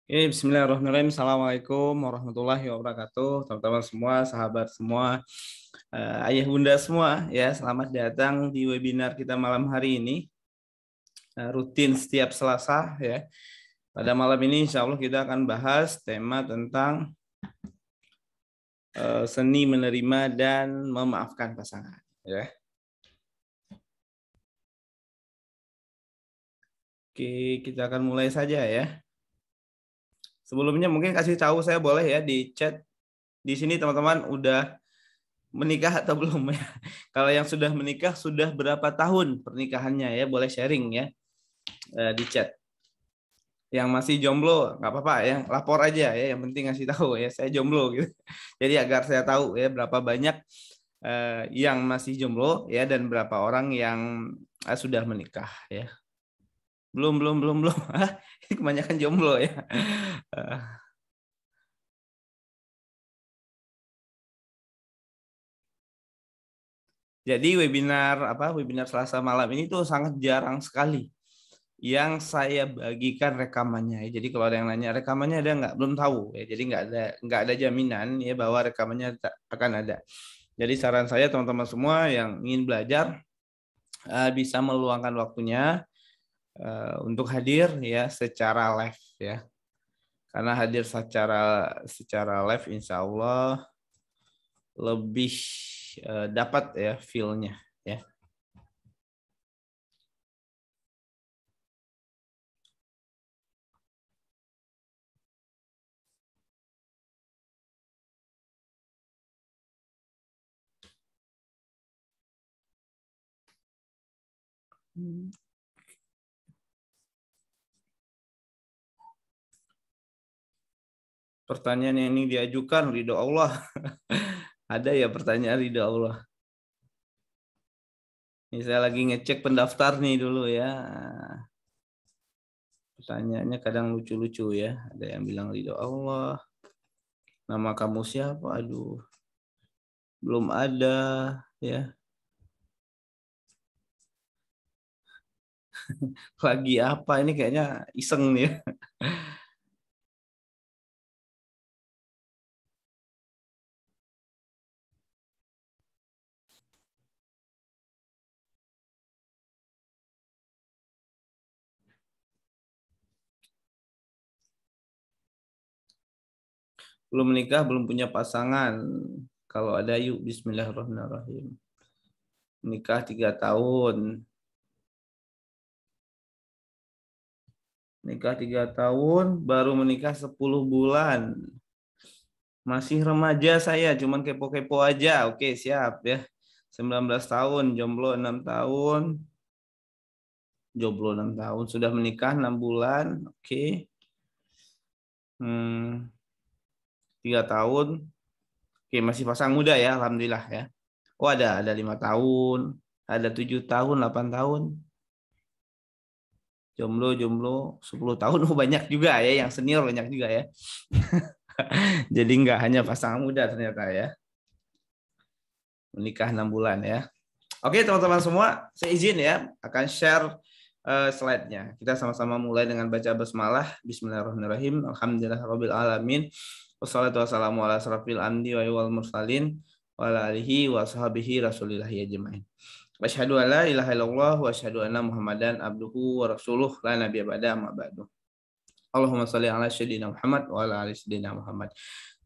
Bismillahirrahmanirrahim. Assalamualaikum warahmatullahi wabarakatuh. Teman-teman semua, sahabat semua, ayah bunda semua, ya selamat datang di webinar kita malam hari ini. Rutin setiap Selasa, ya. Pada malam ini, insya Allah kita akan bahas tema tentang seni menerima dan memaafkan pasangan, ya. Oke, kita akan mulai saja ya. Sebelumnya mungkin kasih tahu saya boleh ya di chat di sini teman-teman udah menikah atau belum ya. Kalau yang sudah menikah sudah berapa tahun pernikahannya ya, boleh sharing ya di chat. Yang masih jomblo nggak apa-apa ya, lapor aja ya, yang penting ngasih tahu ya saya jomblo gitu. Jadi agar saya tahu ya berapa banyak yang masih jomblo ya dan berapa orang yang sudah menikah ya. Belum. Kebanyakan jomblo ya. Jadi webinar Selasa malam ini tuh sangat jarang sekali yang saya bagikan rekamannya. Jadi kalau ada yang nanya rekamannya ada nggak, belum tahu ya. Jadi nggak ada jaminan ya bahwa rekamannya akan ada. Jadi saran saya teman-teman semua yang ingin belajar bisa meluangkan waktunya untuk hadir ya secara live ya. Karena hadir secara live insya Allah lebih dapat ya feel-nya ya. Pertanyaan yang ini diajukan ridho Allah. Ada ya pertanyaan ridho Allah. Ini saya lagi ngecek pendaftar nih dulu ya. Pertanyaannya kadang lucu-lucu ya. Ada yang bilang ridho Allah. Nama kamu siapa? Aduh, belum ada ya. Lagi apa ini kayaknya iseng nih ya. Belum menikah, belum punya pasangan. Kalau ada yuk bismillahirrahmanirrahim. Menikah 3 tahun. Nikah 3 tahun, baru menikah 10 bulan. Masih remaja saya, cuman kepo-kepo aja. Oke, siap ya. 19 tahun, jomblo 6 tahun. Jomblo 6 tahun, sudah menikah 6 bulan. Oke. 3 tahun. Oke, masih pasang muda ya, alhamdulillah ya. Oh, ada 5 tahun, ada 7 tahun, 8 tahun. Jomblo 10 tahun. Oh, banyak juga ya, yang senior banyak juga ya. Jadi nggak hanya pasangan muda ternyata ya. Menikah 6 bulan ya. Oke teman-teman semua, saya izin ya akan share slide-nya. Kita sama-sama mulai dengan baca basmalah. Bismillahirrahmanirrahim. Alhamdulillahirabbil alamin. Wassalatu wassalamu ala asrofil anbiya'i wal mursalin wa ala alihi wa sahbihi rasulillahi ajmain. Asyhadu an la ilaha illallah wa asyhadu anna Muhammadan abduhu wa rasuluh la nabiyya ba'da ma ba'du. Allahumma shalli ala sayyidina Muhammad wa ala ali sayyidina Muhammad.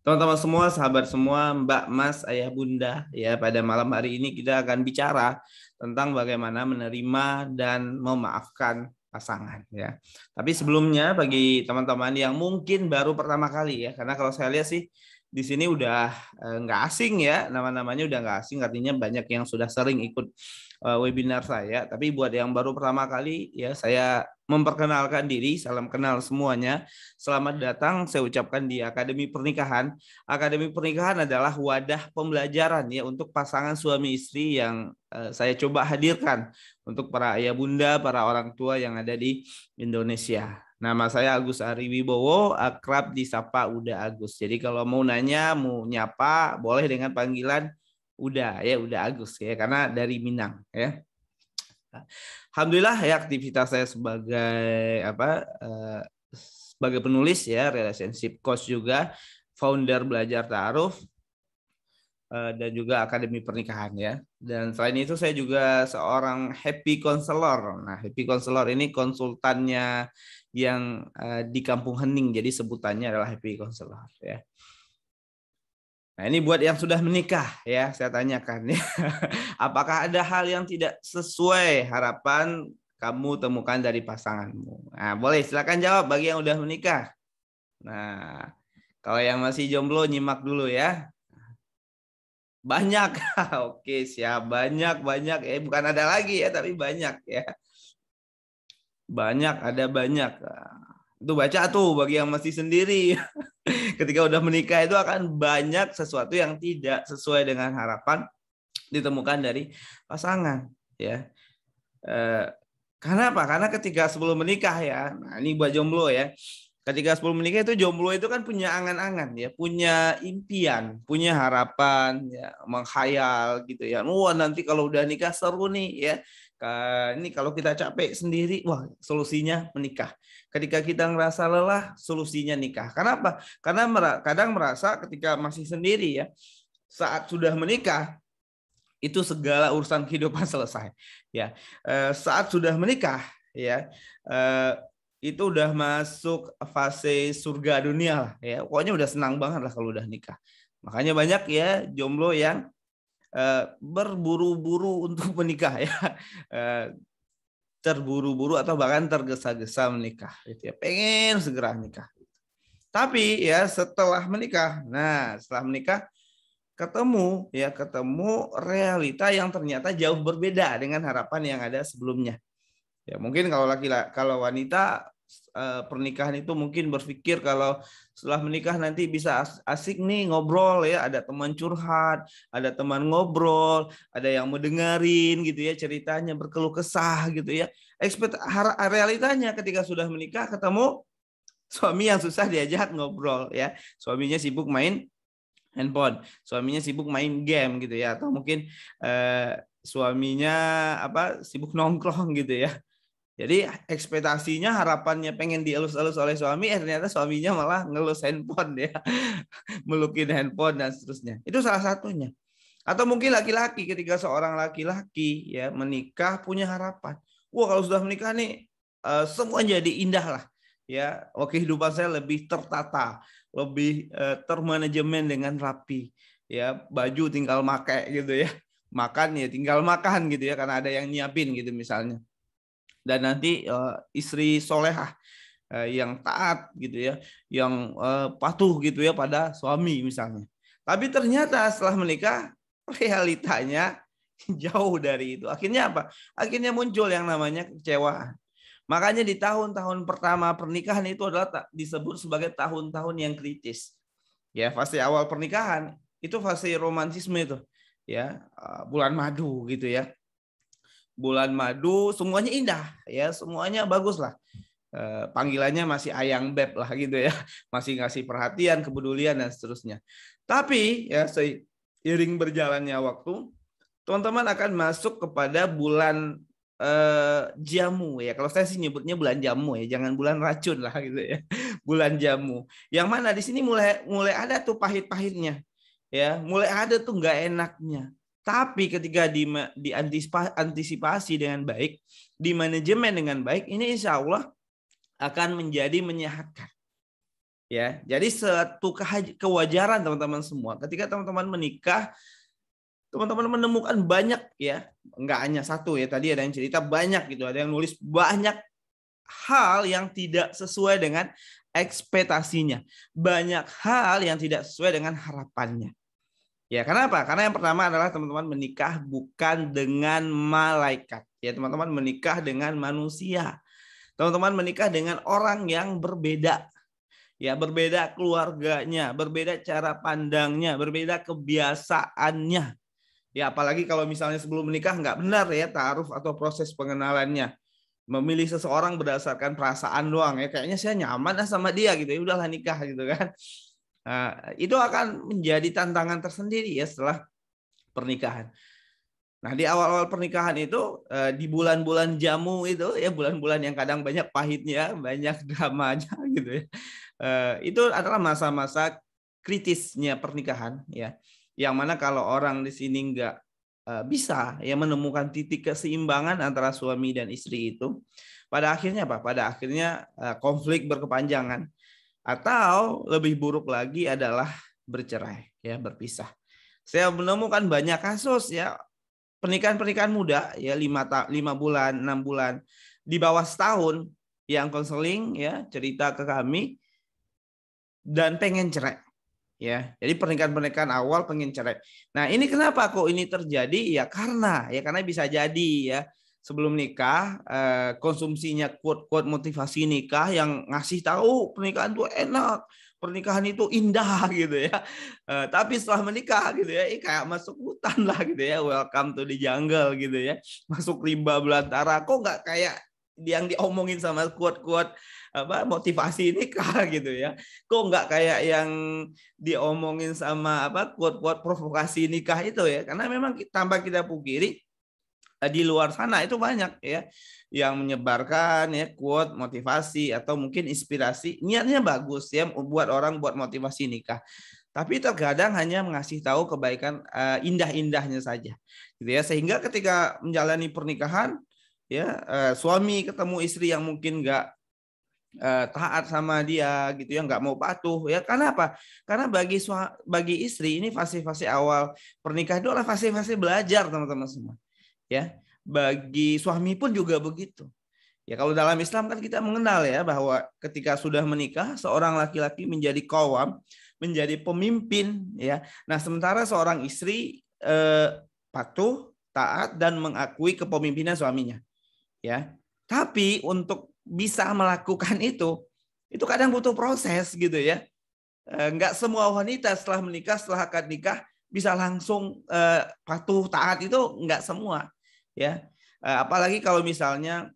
Teman-teman semua, sahabat semua, Mbak, Mas, Ayah, Bunda, ya pada malam hari ini kita akan bicara tentang bagaimana menerima dan memaafkan pasangan ya. Tapi sebelumnya bagi teman-teman yang mungkin baru pertama kali ya, karena kalau saya lihat sih di sini udah nggak asing ya, nama-namanya udah nggak asing, artinya banyak yang sudah sering ikut webinar saya. Tapi buat yang baru pertama kali ya, saya memperkenalkan diri, salam kenal semuanya. Selamat datang, saya ucapkan di Akademi Pernikahan. Akademi Pernikahan adalah wadah pembelajaran ya untuk pasangan suami istri yang saya coba hadirkan untuk para ayah bunda, para orang tua yang ada di Indonesia. Nama saya Agus Ari Wibowo, akrab disapa Uda Agus. Jadi kalau mau nanya, mau nyapa, boleh dengan panggilan Uda ya, Uda Agus ya, karena dari Minang ya. Alhamdulillah ya aktivitas saya sebagai sebagai penulis ya, relationship coach juga, founder Belajar Ta'aruf, dan juga Akademi Pernikahan ya. Dan selain itu saya juga seorang happy counselor. Nah, happy counselor ini konsultannya yang di Kampung Hening, jadi sebutannya adalah happy counselor ya. Nah, ini buat yang sudah menikah ya, saya tanyakan ya. Apakah ada hal yang tidak sesuai harapan kamu temukan dari pasanganmu? Nah, boleh silakan jawab bagi yang udah menikah. Nah, kalau yang masih jomblo nyimak dulu ya. Banyak. Oke, siap. Banyak. Bukan ada lagi ya, tapi banyak ya. Banyak, ada banyak. Itu baca tuh bagi yang masih sendiri. Ketika udah menikah itu akan banyak sesuatu yang tidak sesuai dengan harapan ditemukan dari pasangan ya. Karena apa? Karena ketika sebelum menikah ya, nah ini buat jomblo ya. Ketika sebelum menikah itu jomblo itu kan punya angan-angan ya, punya impian, punya harapan ya, menghayal gitu ya. Wah, nanti kalau udah nikah seru nih ya. Ini kalau kita capek sendiri, wah solusinya menikah. Ketika kita ngerasa lelah, solusinya nikah. Kenapa? Karena kadang merasa ketika masih sendiri ya, saat sudah menikah itu segala urusan kehidupan selesai. Ya, saat sudah menikah ya, itu udah masuk fase surga dunia lah ya. Pokoknya udah senang banget lah kalau udah nikah. Makanya banyak ya jomblo yang berburu-buru untuk menikah ya. Terburu-buru atau bahkan tergesa-gesa menikah gitu ya. Pengen segera nikah. Tapi ya setelah menikah, ketemu realita yang ternyata jauh berbeda dengan harapan yang ada sebelumnya. Ya mungkin kalau wanita pernikahan itu mungkin berpikir kalau setelah menikah nanti bisa asik nih ngobrol ya, ada teman curhat, ada teman ngobrol, ada yang mendengarin gitu ya, ceritanya berkeluh kesah gitu ya. Realitanya ketika sudah menikah ketemu suami yang susah diajak ngobrol ya, suaminya sibuk main handphone, suaminya sibuk main game gitu ya, atau mungkin suaminya sibuk nongkrong gitu ya. Jadi ekspektasinya harapannya pengen dielus-elus oleh suami, ternyata suaminya malah ngelus handphone ya, melukin handphone dan seterusnya. Itu salah satunya. Atau mungkin laki-laki, ketika seorang laki-laki ya menikah punya harapan. Wah, kalau sudah menikah nih semua jadi indah lah. Ya, kehidupan saya lebih tertata, lebih termanajemen dengan rapi. Ya, baju tinggal pakai gitu ya. Makan ya tinggal makan gitu ya, karena ada yang nyiapin gitu misalnya. Dan nanti istri solehah yang taat gitu ya, yang patuh gitu ya pada suami misalnya. Tapi ternyata setelah menikah realitanya jauh dari itu. Akhirnya apa? Akhirnya muncul yang namanya kecewaan. Makanya di tahun-tahun pertama pernikahan itu adalah disebut sebagai tahun-tahun yang kritis. Ya, fase awal pernikahan itu fase romantisme itu. Ya, bulan madu gitu ya. Bulan madu semuanya indah ya, semuanya bagus lah. Panggilannya masih ayang beb lah gitu ya, masih ngasih perhatian, kepedulian dan seterusnya. Tapi ya seiring berjalannya waktu, teman-teman akan masuk kepada bulan jamu ya. Kalau saya sih nyebutnya bulan jamu ya, jangan bulan racun lah gitu ya. Bulan jamu. Yang mana di sini mulai ada tuh pahit-pahitnya. Ya, mulai ada tuh nggak enaknya. Tapi ketika diantisipasi dengan baik, di manajemen dengan baik, ini insya Allah akan menjadi menyehatkan. Ya, jadi satu kewajaran teman-teman semua. Ketika teman-teman menikah, teman-teman menemukan banyak ya, nggak hanya satu ya. Tadi ada yang cerita banyak gitu, ada yang nulis banyak hal yang tidak sesuai dengan ekspektasinya, banyak hal yang tidak sesuai dengan harapannya. Ya, kenapa? Karena yang pertama adalah teman-teman menikah bukan dengan malaikat. Ya, teman-teman menikah dengan manusia. Teman-teman menikah dengan orang yang berbeda. Ya, berbeda keluarganya, berbeda cara pandangnya, berbeda kebiasaannya. Ya, apalagi kalau misalnya sebelum menikah nggak benar ya ta'aruf atau proses pengenalannya. Memilih seseorang berdasarkan perasaan doang ya, kayaknya saya nyaman sama dia gitu ya, udahlah nikah gitu kan. Nah, itu akan menjadi tantangan tersendiri ya setelah pernikahan. Nah, di awal-awal pernikahan itu di bulan-bulan jamu itu ya, bulan-bulan yang kadang banyak pahitnya, banyak dramanya gitu ya. Itu adalah masa-masa kritisnya pernikahan ya. Yang mana kalau orang di sini nggak bisa ya menemukan titik keseimbangan antara suami dan istri itu, pada akhirnya apa? Pada akhirnya konflik berkepanjangan atau lebih buruk lagi adalah bercerai ya, berpisah. Saya menemukan banyak kasus ya pernikahan muda ya 5 bulan 6 bulan di bawah setahun yang konseling ya cerita ke kami dan pengen cerai ya. Jadi pernikahan awal pengen cerai. Nah, ini kenapa kok ini terjadi? Ya karena bisa jadi ya sebelum nikah konsumsinya quote-quote motivasi nikah yang ngasih tahu pernikahan itu enak, pernikahan itu indah gitu ya. Tapi setelah menikah gitu ya, kayak masuk hutan lah gitu ya. Welcome to the jungle gitu ya. Masuk rimba belantara. Kok nggak kayak yang diomongin sama quote-quote motivasi nikah gitu ya. Kok nggak kayak yang diomongin sama quote-quote provokasi nikah itu ya. Karena memang tanpa kita pungkiri di luar sana itu banyak ya yang menyebarkan ya quote motivasi atau mungkin inspirasi, niatnya bagus ya buat orang buat motivasi nikah, tapi terkadang hanya mengasih tahu kebaikan indah-indahnya saja gitu ya, sehingga ketika menjalani pernikahan ya suami ketemu istri yang mungkin nggak taat sama dia gitu ya, nggak mau patuh ya. Karena apa? Karena bagi istri ini fase-fase awal pernikahan itu adalah fase-fase belajar teman-teman semua ya. Bagi suami pun juga begitu ya. Kalau dalam Islam kan kita mengenal ya bahwa ketika sudah menikah seorang laki-laki menjadi qawwam, menjadi pemimpin ya. Nah, sementara seorang istri patuh, taat dan mengakui kepemimpinan suaminya ya. Tapi untuk bisa melakukan itu kadang butuh proses gitu ya. Nggak semua wanita setelah menikah, setelah akad nikah bisa langsung patuh taat, itu nggak semua ya. Apalagi kalau misalnya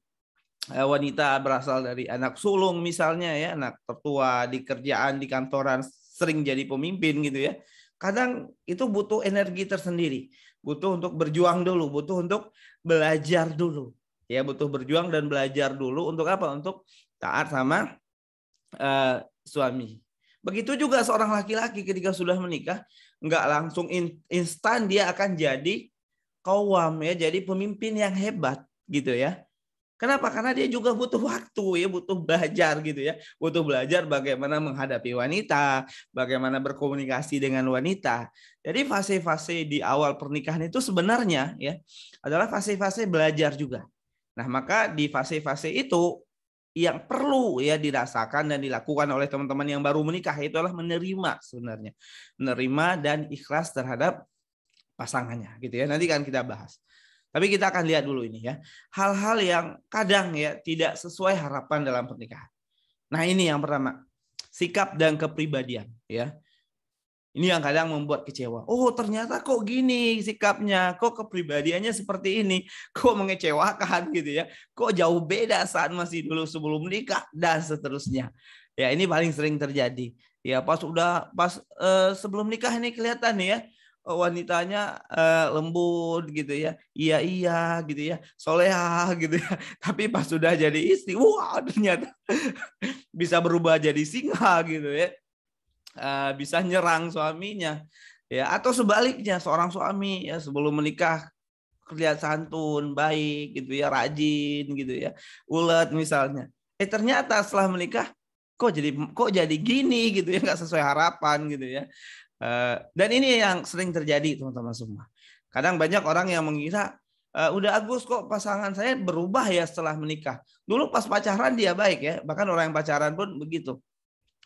wanita berasal dari anak sulung misalnya ya, anak tertua di kerjaan di kantoran sering jadi pemimpin gitu ya. Kadang itu butuh energi tersendiri, butuh untuk berjuang dulu, butuh untuk belajar dulu ya, butuh berjuang dan belajar dulu untuk apa? Untuk taat sama suami. Begitu juga seorang laki-laki ketika sudah menikah, nggak langsung instan dia akan jadi qawwam ya, jadi pemimpin yang hebat gitu ya. Kenapa? Karena dia juga butuh waktu ya, butuh belajar gitu ya. Butuh belajar bagaimana menghadapi wanita, bagaimana berkomunikasi dengan wanita. Jadi fase-fase di awal pernikahan itu sebenarnya ya adalah fase-fase belajar juga. Nah, maka di fase-fase itu yang perlu ya dirasakan dan dilakukan oleh teman-teman yang baru menikah itu adalah menerima sebenarnya. Menerima dan ikhlas terhadap pasangannya gitu ya. Nanti kan kita bahas. Tapi kita akan lihat dulu ini ya. Hal-hal yang kadang ya tidak sesuai harapan dalam pernikahan. Nah, ini yang pertama. Sikap dan kepribadian ya. Ini yang kadang membuat kecewa. Oh, ternyata kok gini sikapnya, kok kepribadiannya seperti ini, kok mengecewakan gitu ya. Kok jauh beda saat masih dulu sebelum menikah dan seterusnya. Ya, ini paling sering terjadi. Ya, pas sebelum nikah ini kelihatan nih ya, wanitanya lembut gitu ya. Iya gitu ya. Solehah gitu ya. Tapi pas sudah jadi istri, wah ternyata bisa berubah jadi singa gitu ya. Bisa nyerang suaminya ya, atau sebaliknya seorang suami ya sebelum menikah terlihat santun, baik gitu ya, rajin gitu ya, ulet misalnya. Ternyata setelah menikah kok jadi gini gitu ya, nggak sesuai harapan gitu ya. Dan ini yang sering terjadi teman-teman semua. Kadang banyak orang yang mengira udah Agus kok pasangan saya berubah ya setelah menikah. Dulu pas pacaran dia baik ya, bahkan orang yang pacaran pun begitu.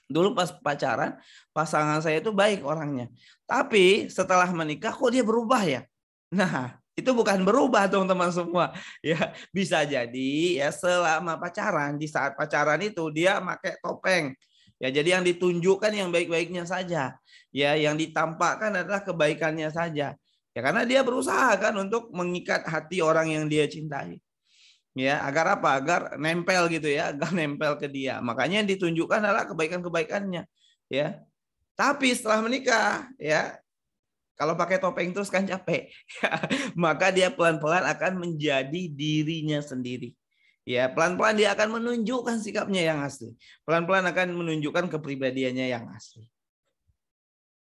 Dulu pas pacaran, pasangan saya itu baik orangnya. Tapi setelah menikah kok dia berubah ya? Nah, itu bukan berubah teman-teman semua. Ya, bisa jadi ya selama pacaran, di saat pacaran itu dia pakai topeng. Ya, jadi yang ditunjukkan yang baik-baiknya saja. Ya, yang ditampakkan adalah kebaikannya saja. Ya, karena dia berusaha kan untuk mengikat hati orang yang dia cintai. Ya, agar apa? Agar nempel gitu ya, agar nempel ke dia. Makanya yang ditunjukkan adalah kebaikan-kebaikannya, ya. Tapi setelah menikah, ya, Kalau pakai topeng terus kan capek. Maka dia pelan-pelan akan menjadi dirinya sendiri. Ya, pelan-pelan dia akan menunjukkan sikapnya yang asli. Pelan-pelan akan menunjukkan kepribadiannya yang asli.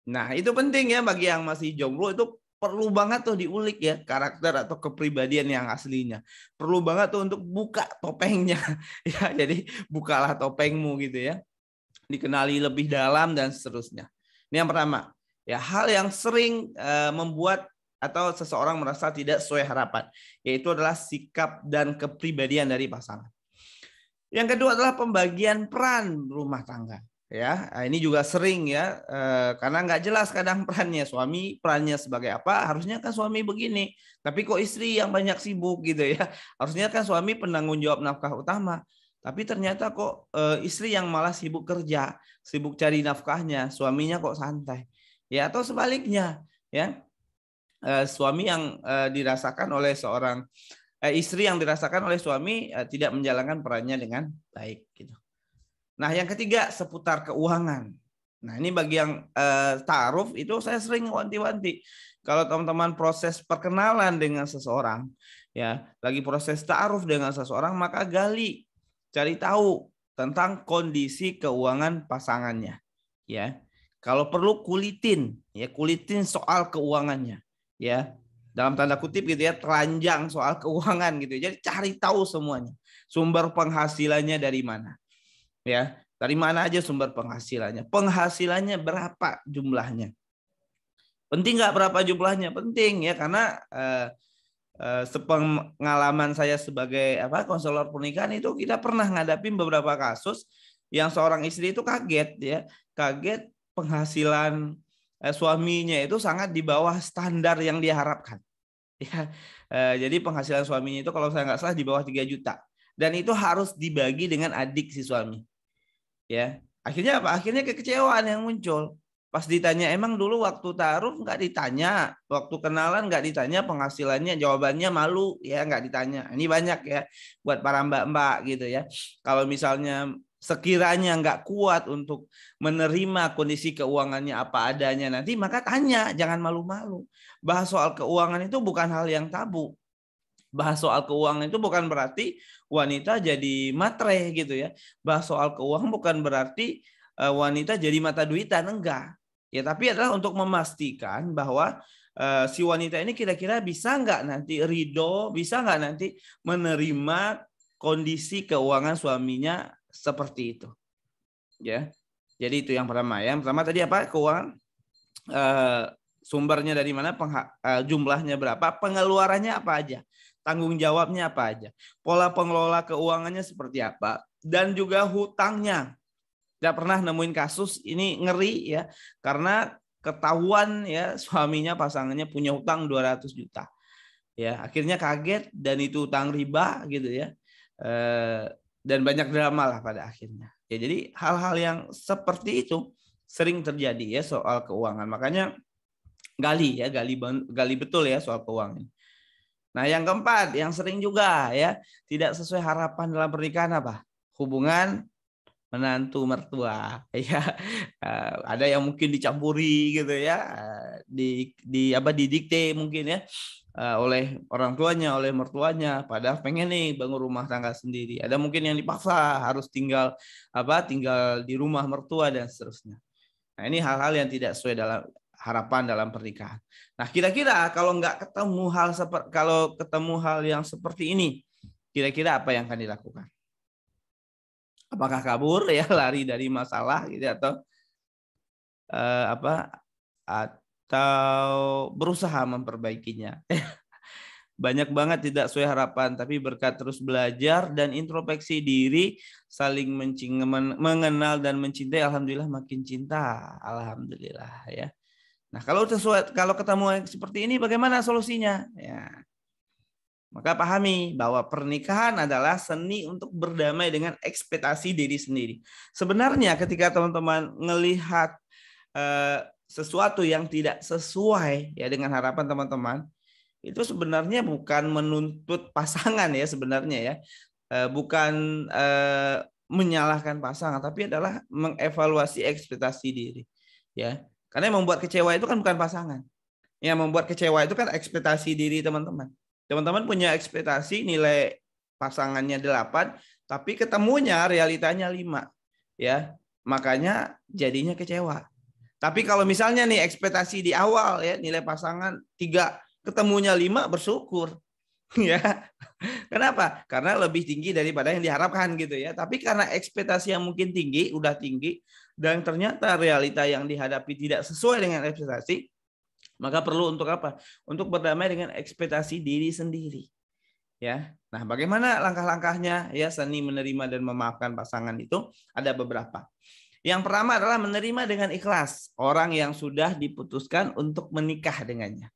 Nah, itu penting ya bagi yang masih jomblo, itu perlu banget tuh diulik ya karakter atau kepribadian yang aslinya. Perlu banget tuh untuk buka topengnya. Ya, jadi bukalah topengmu gitu ya. Dikenali lebih dalam dan seterusnya. Ini yang pertama. Ya, hal yang sering membuat atau seseorang merasa tidak sesuai harapan, yaitu adalah sikap dan kepribadian dari pasangan. Yang kedua adalah pembagian peran rumah tangga. Ya, ini juga sering ya, karena nggak jelas kadang perannya. Suami perannya sebagai apa? Harusnya kan suami begini, tapi kok istri yang banyak sibuk gitu ya. Harusnya kan suami penanggung jawab nafkah utama, tapi ternyata kok istri yang malah sibuk kerja, sibuk cari nafkahnya, suaminya kok santai. Ya, atau sebaliknya ya, suami yang dirasakan oleh seorang istri yang dirasakan oleh suami tidak menjalankan perannya dengan baik gitu. Nah, yang ketiga seputar keuangan. Nah, ini bagi yang ta'aruf itu saya sering wanti-wanti. Kalau teman-teman proses perkenalan dengan seseorang, ya, lagi proses ta'aruf dengan seseorang, maka gali, cari tahu tentang kondisi keuangan pasangannya, ya. Kalau perlu kulitin, ya, kulitin soal keuangannya, ya. Dalam tanda kutip gitu ya, telanjang soal keuangan gitu. Jadi cari tahu semuanya. Sumber penghasilannya dari mana? Ya, dari mana aja sumber penghasilannya? Penghasilannya berapa jumlahnya? Penting nggak berapa jumlahnya? Penting ya, karena sepengalaman saya sebagai konselor pernikahan itu kita pernah ngadapin beberapa kasus yang seorang istri itu kaget ya, kaget penghasilan suaminya itu sangat di bawah standar yang diharapkan. Ya, jadi penghasilan suaminya itu kalau saya nggak salah di bawah 3 juta dan itu harus dibagi dengan adik si suami. Ya, akhirnya apa? Akhirnya kekecewaan yang muncul. Pas ditanya, emang dulu waktu taruh nggak ditanya, waktu kenalan nggak ditanya penghasilannya, jawabannya malu ya, nggak ditanya. Ini banyak ya buat para mbak-mbak gitu ya. Kalau misalnya sekiranya nggak kuat untuk menerima kondisi keuangannya apa adanya nanti, maka tanya, jangan malu-malu. Bahas soal keuangan itu bukan hal yang tabu. Bahas soal keuangan itu bukan berarti wanita jadi matre gitu ya. Bahas soal keuangan bukan berarti wanita jadi mata duitan, enggak. Ya, tapi adalah untuk memastikan bahwa si wanita ini kira-kira bisa nggak nanti ridho, bisa nggak nanti menerima kondisi keuangan suaminya seperti itu. Ya. Jadi itu yang pertama. Yang pertama tadi apa? Keuangan, sumbernya dari mana, jumlahnya berapa, pengeluarannya apa aja, tanggung jawabnya apa aja, pola pengelola keuangannya seperti apa, dan juga hutangnya. Tidak pernah nemuin kasus ini ngeri ya, karena ketahuan ya suaminya, pasangannya punya hutang 200 juta. Ya, akhirnya kaget dan itu hutang riba gitu ya. Dan banyak drama lah pada akhirnya. Ya, jadi hal-hal yang seperti itu sering terjadi ya soal keuangan. Makanya gali betul ya soal keuangan. Nah, yang keempat, yang sering juga ya tidak sesuai harapan dalam pernikahan apa? Hubungan menantu mertua. Ya, ada yang mungkin dicampuri gitu ya, didikte mungkin ya oleh orang tuanya, oleh mertuanya. Padahal pengen nih bangun rumah tangga sendiri. Ada mungkin yang dipaksa harus tinggal di rumah mertua dan seterusnya. Nah, ini hal-hal yang tidak sesuai dalam harapan dalam pernikahan. Nah, kira-kira kalau ketemu hal yang seperti ini, kira-kira apa yang akan dilakukan? Apakah kabur ya, lari dari masalah gitu, atau atau berusaha memperbaikinya? Banyak banget tidak sesuai harapan, tapi berkat terus belajar dan introspeksi diri, saling mengenal dan mencintai, alhamdulillah makin cinta, alhamdulillah ya. Nah, kalau ketemu yang seperti ini, bagaimana solusinya? Ya, maka pahami bahwa pernikahan adalah seni untuk berdamai dengan ekspektasi diri sendiri. Sebenarnya ketika teman-teman melihat sesuatu yang tidak sesuai ya dengan harapan teman-teman, itu sebenarnya bukan menuntut pasangan ya sebenarnya ya, bukan menyalahkan pasangan, tapi adalah mengevaluasi ekspektasi diri ya. Karena yang membuat kecewa itu kan bukan pasangan, Yang membuat kecewa itu kan ekspektasi diri teman-teman. Teman-teman punya ekspektasi nilai pasangannya 8, tapi ketemunya realitanya 5. Ya, makanya jadinya kecewa. Tapi kalau misalnya nih ekspektasi di awal ya nilai pasangan 3, ketemunya 5, bersyukur. Ya. Kenapa? Karena lebih tinggi daripada yang diharapkan gitu ya. Tapi karena ekspektasi yang mungkin tinggi, udah tinggi, dan ternyata realita yang dihadapi tidak sesuai dengan ekspektasi, maka perlu untuk apa? Untuk berdamai dengan ekspektasi diri sendiri. Ya. Nah, bagaimana langkah-langkahnya? Ya, seni menerima dan memaafkan pasangan itu ada beberapa. Yang pertama adalah menerima dengan ikhlas orang yang sudah diputuskan untuk menikah dengannya.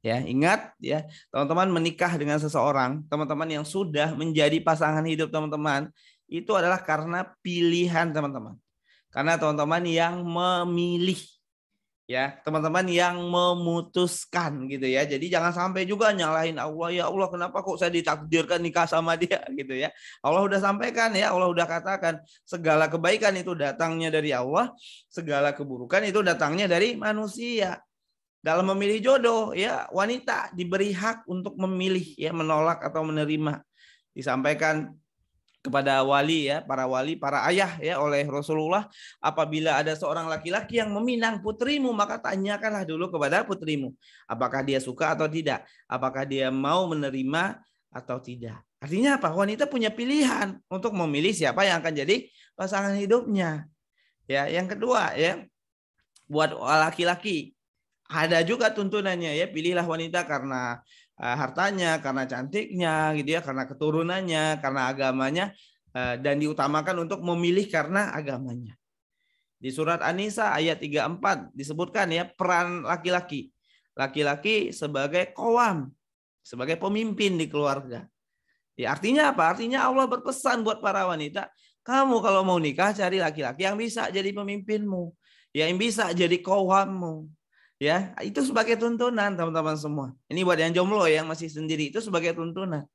Ya, ingat ya, teman-teman menikah dengan seseorang, teman-teman yang sudah menjadi pasangan hidup teman-teman, itu adalah karena pilihan teman-teman. Karena teman-teman yang memilih. Ya, teman-teman yang memutuskan gitu ya. Jadi jangan sampai juga nyalahin Allah, ya Allah kenapa kok saya ditakdirkan nikah sama dia gitu ya. Allah udah sampaikan ya, Allah udah katakan segala kebaikan itu datangnya dari Allah, segala keburukan itu datangnya dari manusia. Dalam memilih jodoh ya, wanita diberi hak untuk memilih ya, menolak atau menerima. Disampaikan kepada wali ya, para wali, para ayah ya oleh Rasulullah, apabila ada seorang laki-laki yang meminang putrimu, maka tanyakanlah dulu kepada putrimu, apakah dia suka atau tidak, apakah dia mau menerima atau tidak. Artinya apa? Wanita punya pilihan untuk memilih siapa yang akan jadi pasangan hidupnya. Ya, yang kedua ya, buat laki-laki ada juga tuntunannya ya, pilihlah wanita karena hartanya, karena cantiknya gitu ya, karena keturunannya, karena agamanya, dan diutamakan untuk memilih karena agamanya. Di surat An-Nisa ayat 34 disebutkan ya peran laki-laki. Laki-laki sebagai qawam, sebagai pemimpin di keluarga. Ya, artinya apa? Artinya Allah berpesan buat para wanita, kamu kalau mau nikah cari laki-laki yang bisa jadi pemimpinmu, yang bisa jadi qawammu. Ya, itu sebagai tuntunan teman-teman semua. Ini buat yang jomblo yang masih sendiri itu sebagai tuntunan.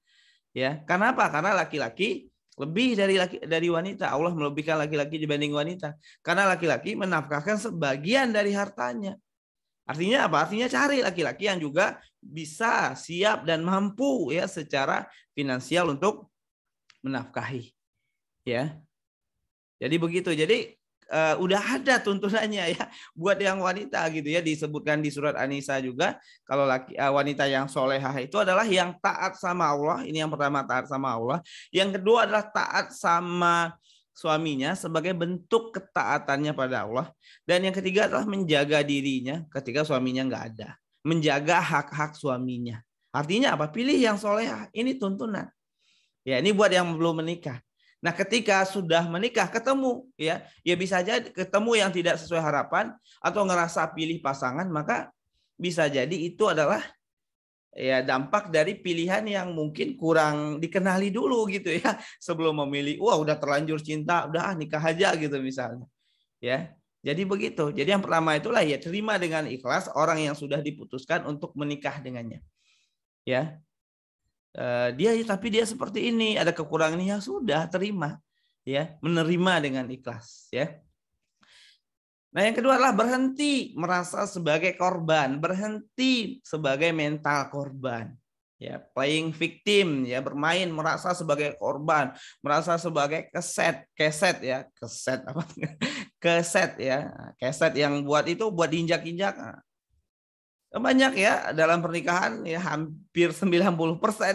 Ya, karena apa? Karena laki-laki lebih dari wanita. Allah melebihkan laki-laki dibanding wanita. Karena laki-laki menafkahkan sebagian dari hartanya. Artinya apa? Artinya cari laki-laki yang juga bisa, siap dan mampu ya secara finansial untuk menafkahi. Ya. Jadi begitu. Jadi udah ada tuntunannya ya buat yang wanita gitu ya, disebutkan di surat An-Nisa juga kalau wanita yang solehah itu adalah yang taat sama Allah. Ini yang pertama, taat sama Allah. Yang kedua adalah taat sama suaminya sebagai bentuk ketaatannya pada Allah. Dan yang ketiga adalah menjaga dirinya ketika suaminya nggak ada, menjaga hak-hak suaminya. Artinya apa? Pilih yang solehah. Ini tuntunan. Ya, ini buat yang belum menikah. Nah, ketika sudah menikah ketemu ya bisa jadi ketemu yang tidak sesuai harapan atau ngerasa pilih pasangan, maka bisa jadi itu adalah ya dampak dari pilihan yang mungkin kurang dikenali dulu gitu ya sebelum memilih. Wah, udah terlanjur cinta, udah nikah aja gitu misalnya. Ya. Jadi begitu. Jadi yang pertama itulah ya terima dengan ikhlas orang yang sudah diputuskan untuk menikah dengannya. Ya. Tapi dia seperti ini, ada kekurangan, ya sudah terima ya, menerima dengan ikhlas ya. Nah, yang kedua adalah berhenti merasa sebagai korban, berhenti sebagai mental korban. Ya, playing victim ya, bermain merasa sebagai korban, merasa sebagai keset ya, keset apa? Keset ya. Keset yang buat itu buat diinjak-injak. Banyak ya dalam pernikahan ya hampir 90%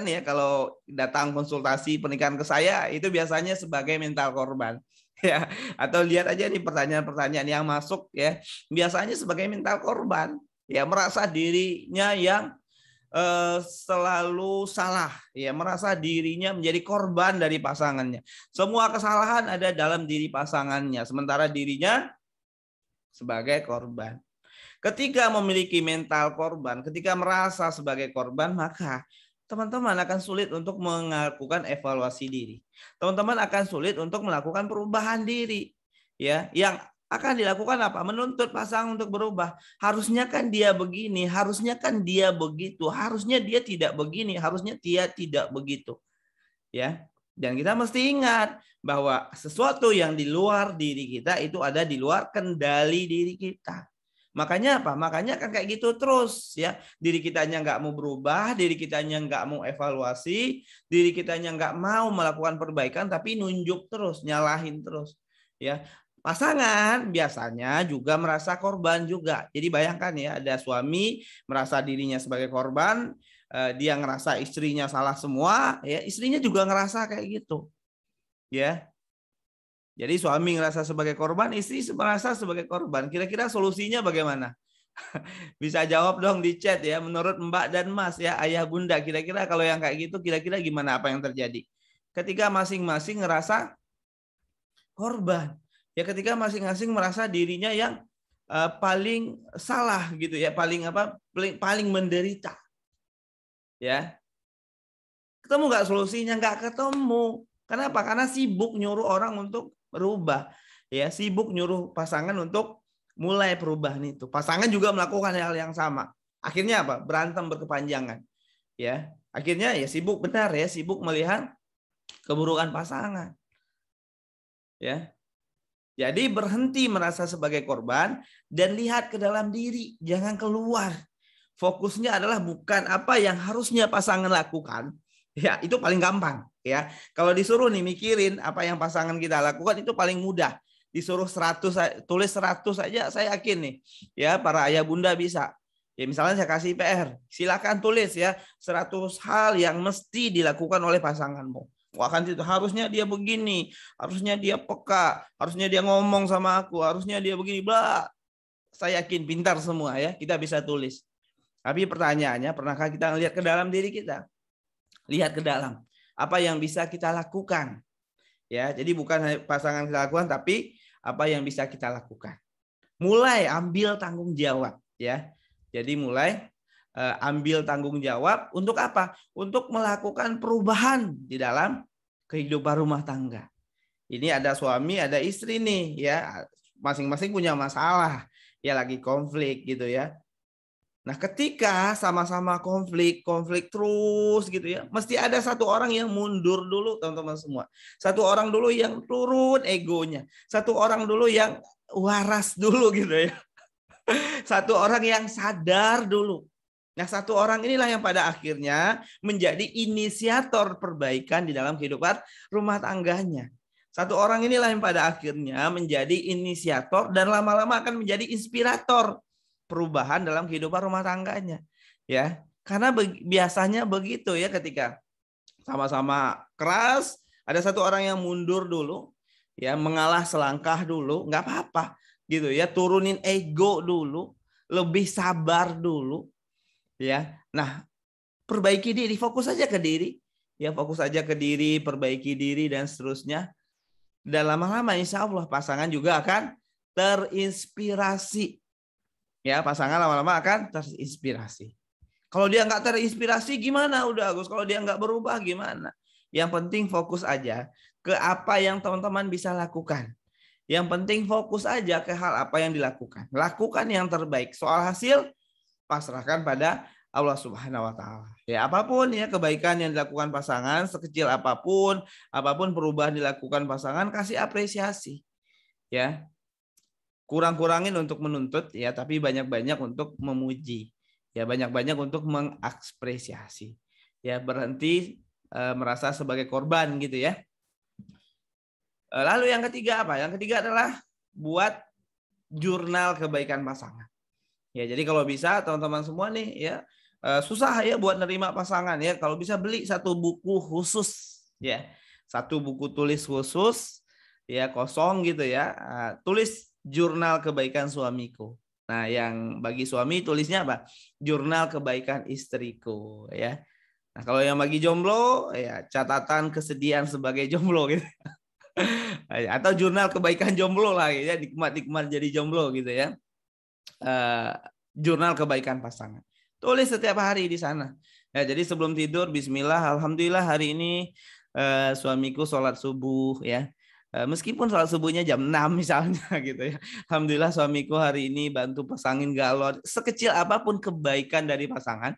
ya kalau datang konsultasi pernikahan ke saya itu biasanya sebagai mental korban ya, atau lihat aja nih pertanyaan-pertanyaan yang masuk ya biasanya sebagai mental korban ya, merasa dirinya yang selalu salah ya, merasa dirinya menjadi korban dari pasangannya, semua kesalahan ada dalam diri pasangannya sementara dirinya sebagai korban. Ketika memiliki mental korban, ketika merasa sebagai korban, maka teman-teman akan sulit untuk melakukan evaluasi diri. Teman-teman akan sulit untuk melakukan perubahan diri. Ya, yang akan dilakukan apa? Menuntut pasangan untuk berubah. Harusnya kan dia begini, harusnya kan dia begitu, harusnya dia tidak begini, harusnya dia tidak begitu. Ya. Dan kita mesti ingat bahwa sesuatu yang di luar diri kita itu ada di luar kendali diri kita. Makanya apa? Makanya kan kayak gitu terus ya. Diri kitanya nggak mau berubah, diri kitanya nggak mau evaluasi, diri kitanya nggak mau melakukan perbaikan, tapi nunjuk terus, nyalahin terus. Ya, pasangan biasanya juga merasa korban juga. Jadi bayangkan ya, ada suami merasa dirinya sebagai korban, dia ngerasa istrinya salah semua, ya istrinya juga ngerasa kayak gitu. Ya. Jadi suami ngerasa sebagai korban, istri merasa sebagai korban. Kira-kira solusinya bagaimana? Bisa jawab dong di chat ya. Menurut Mbak dan Mas ya, ayah bunda, kira-kira kalau yang kayak gitu, kira-kira gimana apa yang terjadi? Ketika masing-masing ngerasa korban, ya ketika masing-masing merasa dirinya yang paling salah gitu ya, paling paling menderita. Ya, ketemu nggak solusinya? Nggak ketemu. Kenapa? Karena sibuk nyuruh orang untuk berubah. Ya, sibuk nyuruh pasangan untuk mulai perubahan itu. Pasangan juga melakukan hal yang sama. Akhirnya apa? Berantem berkepanjangan. Ya, akhirnya ya sibuk benar ya, sibuk melihat keburukan pasangan. Ya. Jadi berhenti merasa sebagai korban dan lihat ke dalam diri, jangan keluar. Fokusnya adalah bukan apa yang harusnya pasangan lakukan. Ya, itu paling gampang ya. Kalau disuruh nih mikirin apa yang pasangan kita lakukan itu paling mudah. Disuruh 100 tulis 100 saja saya yakin nih. Ya, para ayah bunda bisa. Ya, misalnya saya kasih PR, silakan tulis ya 100 hal yang mesti dilakukan oleh pasanganmu. Wah, kan itu harusnya dia begini, harusnya dia peka, harusnya dia ngomong sama aku, harusnya dia begini, bla. Saya yakin pintar semua ya, kita bisa tulis. Tapi pertanyaannya, pernahkah kita lihat ke dalam diri kita? Lihat ke dalam. Apa yang bisa kita lakukan? Ya, jadi bukan pasangan kita lakukan, tapi apa yang bisa kita lakukan. Mulai ambil tanggung jawab. Ya, jadi mulai ambil tanggung jawab untuk apa? Untuk melakukan perubahan di dalam kehidupan rumah tangga. Ini ada suami, ada istri nih, ya, masing-masing punya masalah, ya lagi konflik gitu ya. Nah, ketika sama-sama konflik terus gitu ya, mesti ada satu orang yang mundur dulu, teman-teman semua. Satu orang dulu yang turun egonya, satu orang dulu yang waras dulu gitu ya. Satu orang yang sadar dulu. Nah, satu orang inilah yang pada akhirnya menjadi inisiator perbaikan di dalam kehidupan rumah tangganya. Satu orang inilah yang pada akhirnya menjadi inisiator dan lama-lama akan menjadi inspirator perubahan dalam kehidupan rumah tangganya. Ya, karena biasanya begitu ya, ketika sama-sama keras, ada satu orang yang mundur dulu, ya mengalah selangkah dulu, nggak apa-apa gitu ya, turunin ego dulu, lebih sabar dulu. Ya, nah perbaiki diri, fokus aja ke diri, ya fokus aja ke diri, perbaiki diri dan seterusnya. Dan lama-lama insya Allah pasangan juga akan terinspirasi. Ya, pasangan lama-lama akan terinspirasi. Kalau dia nggak terinspirasi gimana udah Agus? Kalau dia nggak berubah gimana? Yang penting fokus aja ke apa yang teman-teman bisa lakukan. Yang penting fokus aja ke hal apa yang dilakukan. Lakukan yang terbaik. Soal hasil pasrahkan pada Allah Subhanahu wa taala. Ya, apapun ya kebaikan yang dilakukan pasangan, sekecil apapun perubahan dilakukan pasangan, kasih apresiasi. Ya. Kurang-kurangin untuk menuntut ya, tapi banyak-banyak untuk memuji. Ya, banyak-banyak untuk mengapresiasi. Ya, berhenti merasa sebagai korban gitu ya. Lalu yang ketiga apa? Yang ketiga adalah buat jurnal kebaikan pasangan. Ya, jadi kalau bisa teman-teman semua nih ya, susah ya buat nerima pasangan ya. Kalau bisa beli satu buku khusus ya. Satu buku tulis khusus ya, kosong gitu ya. Tulis jurnal kebaikan suamiku. Nah, yang bagi suami tulisnya apa? Jurnal kebaikan istriku ya. Nah, kalau yang bagi jomblo ya catatan kesedihan sebagai jomblo gitu. Atau jurnal kebaikan jomblo lah ya, nikmat-nikmat jadi jomblo gitu ya. Jurnal kebaikan pasangan. Tulis setiap hari di sana. Ya, jadi sebelum tidur, Bismillah, alhamdulillah hari ini suamiku sholat subuh ya. Meskipun sholat subuhnya jam 6 misalnya gitu ya. Alhamdulillah suamiku hari ini bantu pasangin galon. Sekecil apapun kebaikan dari pasangan,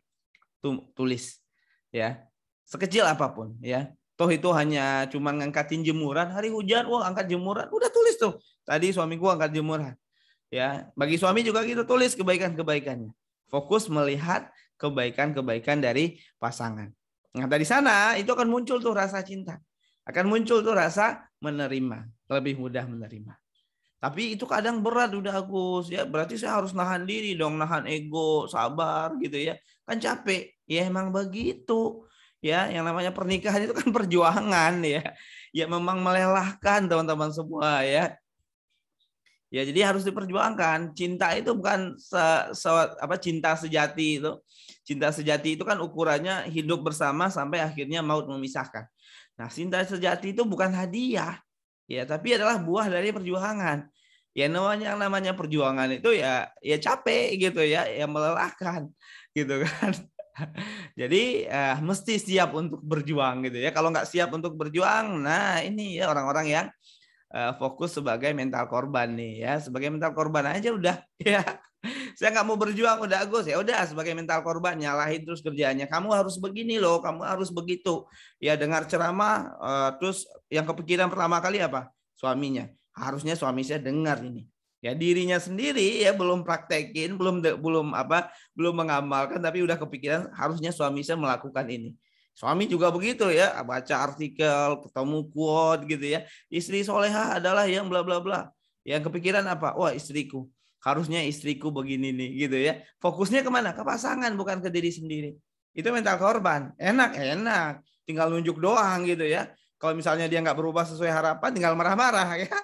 tulis ya. Sekecil apapun ya. Toh itu hanya cuma ngangkatin jemuran, hari hujan, wah angkat jemuran, udah tulis tuh. Tadi suamiku angkat jemuran. Ya, bagi suami juga gitu, tulis kebaikan-kebaikannya. Fokus melihat kebaikan-kebaikan dari pasangan. Nah, dari sana itu akan muncul tuh rasa cinta. Akan muncul tuh rasa menerima, lebih mudah menerima. Tapi itu kadang berat udah Agus, ya berarti saya harus nahan diri dong, nahan ego, sabar gitu ya. Kan capek. Ya emang begitu. Ya, yang namanya pernikahan itu kan perjuangan ya. Ya memang melelahkan teman-teman semua ya. Ya, jadi harus diperjuangkan. Cinta itu bukan cinta sejati itu. Cinta sejati itu kan ukurannya hidup bersama sampai akhirnya maut memisahkan. Nah, cinta sejati itu bukan hadiah, ya, tapi adalah buah dari perjuangan. Ya namanya perjuangan itu ya capek gitu ya melelahkan gitu kan. Jadi mesti siap untuk berjuang gitu ya. Kalau nggak siap untuk berjuang, nah ini ya orang-orang yang fokus sebagai mental korban nih ya, sebagai mental korban aja udah ya. Saya nggak mau berjuang udah Agus, ya udah sebagai mental korban nyalahin terus kerjaannya. Kamu harus begini loh, kamu harus begitu. Ya dengar ceramah terus yang kepikiran pertama kali apa? Suaminya. Harusnya suami saya dengar ini. Ya dirinya sendiri ya belum praktekin, belum mengamalkan tapi udah kepikiran harusnya suami saya melakukan ini. Suami juga begitu ya, baca artikel, ketemu quote gitu ya. Istri soleha adalah yang bla bla bla. Yang kepikiran apa? Wah, istriku. Harusnya istriku begini nih gitu ya. Fokusnya kemana? Ke pasangan bukan ke diri sendiri. Itu mental korban. Enak. Tinggal nunjuk doang gitu ya. Kalau misalnya dia nggak berubah sesuai harapan, tinggal marah-marah ya.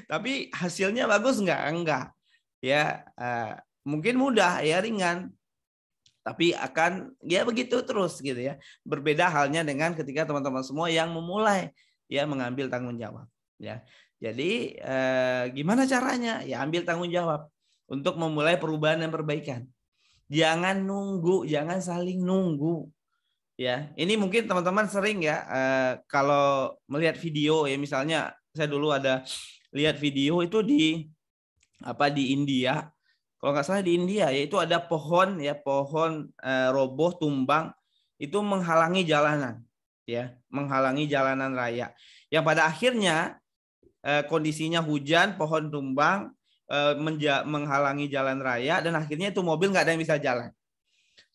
Tapi hasilnya bagus nggak? Enggak. Ya, mungkin mudah ya, ringan. Tapi akan ya begitu terus gitu ya. Berbeda halnya dengan ketika teman-teman semua yang memulai ya mengambil tanggung jawab ya. Jadi gimana caranya? Ya ambil tanggung jawab untuk memulai perubahan dan perbaikan. Jangan nunggu, jangan saling nunggu. Ya, ini mungkin teman-teman sering ya kalau melihat video ya, misalnya saya dulu ada lihat video itu di India. Kalau nggak salah di India, yaitu ada pohon roboh tumbang itu menghalangi jalanan, ya, menghalangi jalanan raya. Yang pada akhirnya kondisinya hujan, pohon tumbang, menghalangi jalan raya, dan akhirnya itu mobil nggak ada yang bisa jalan.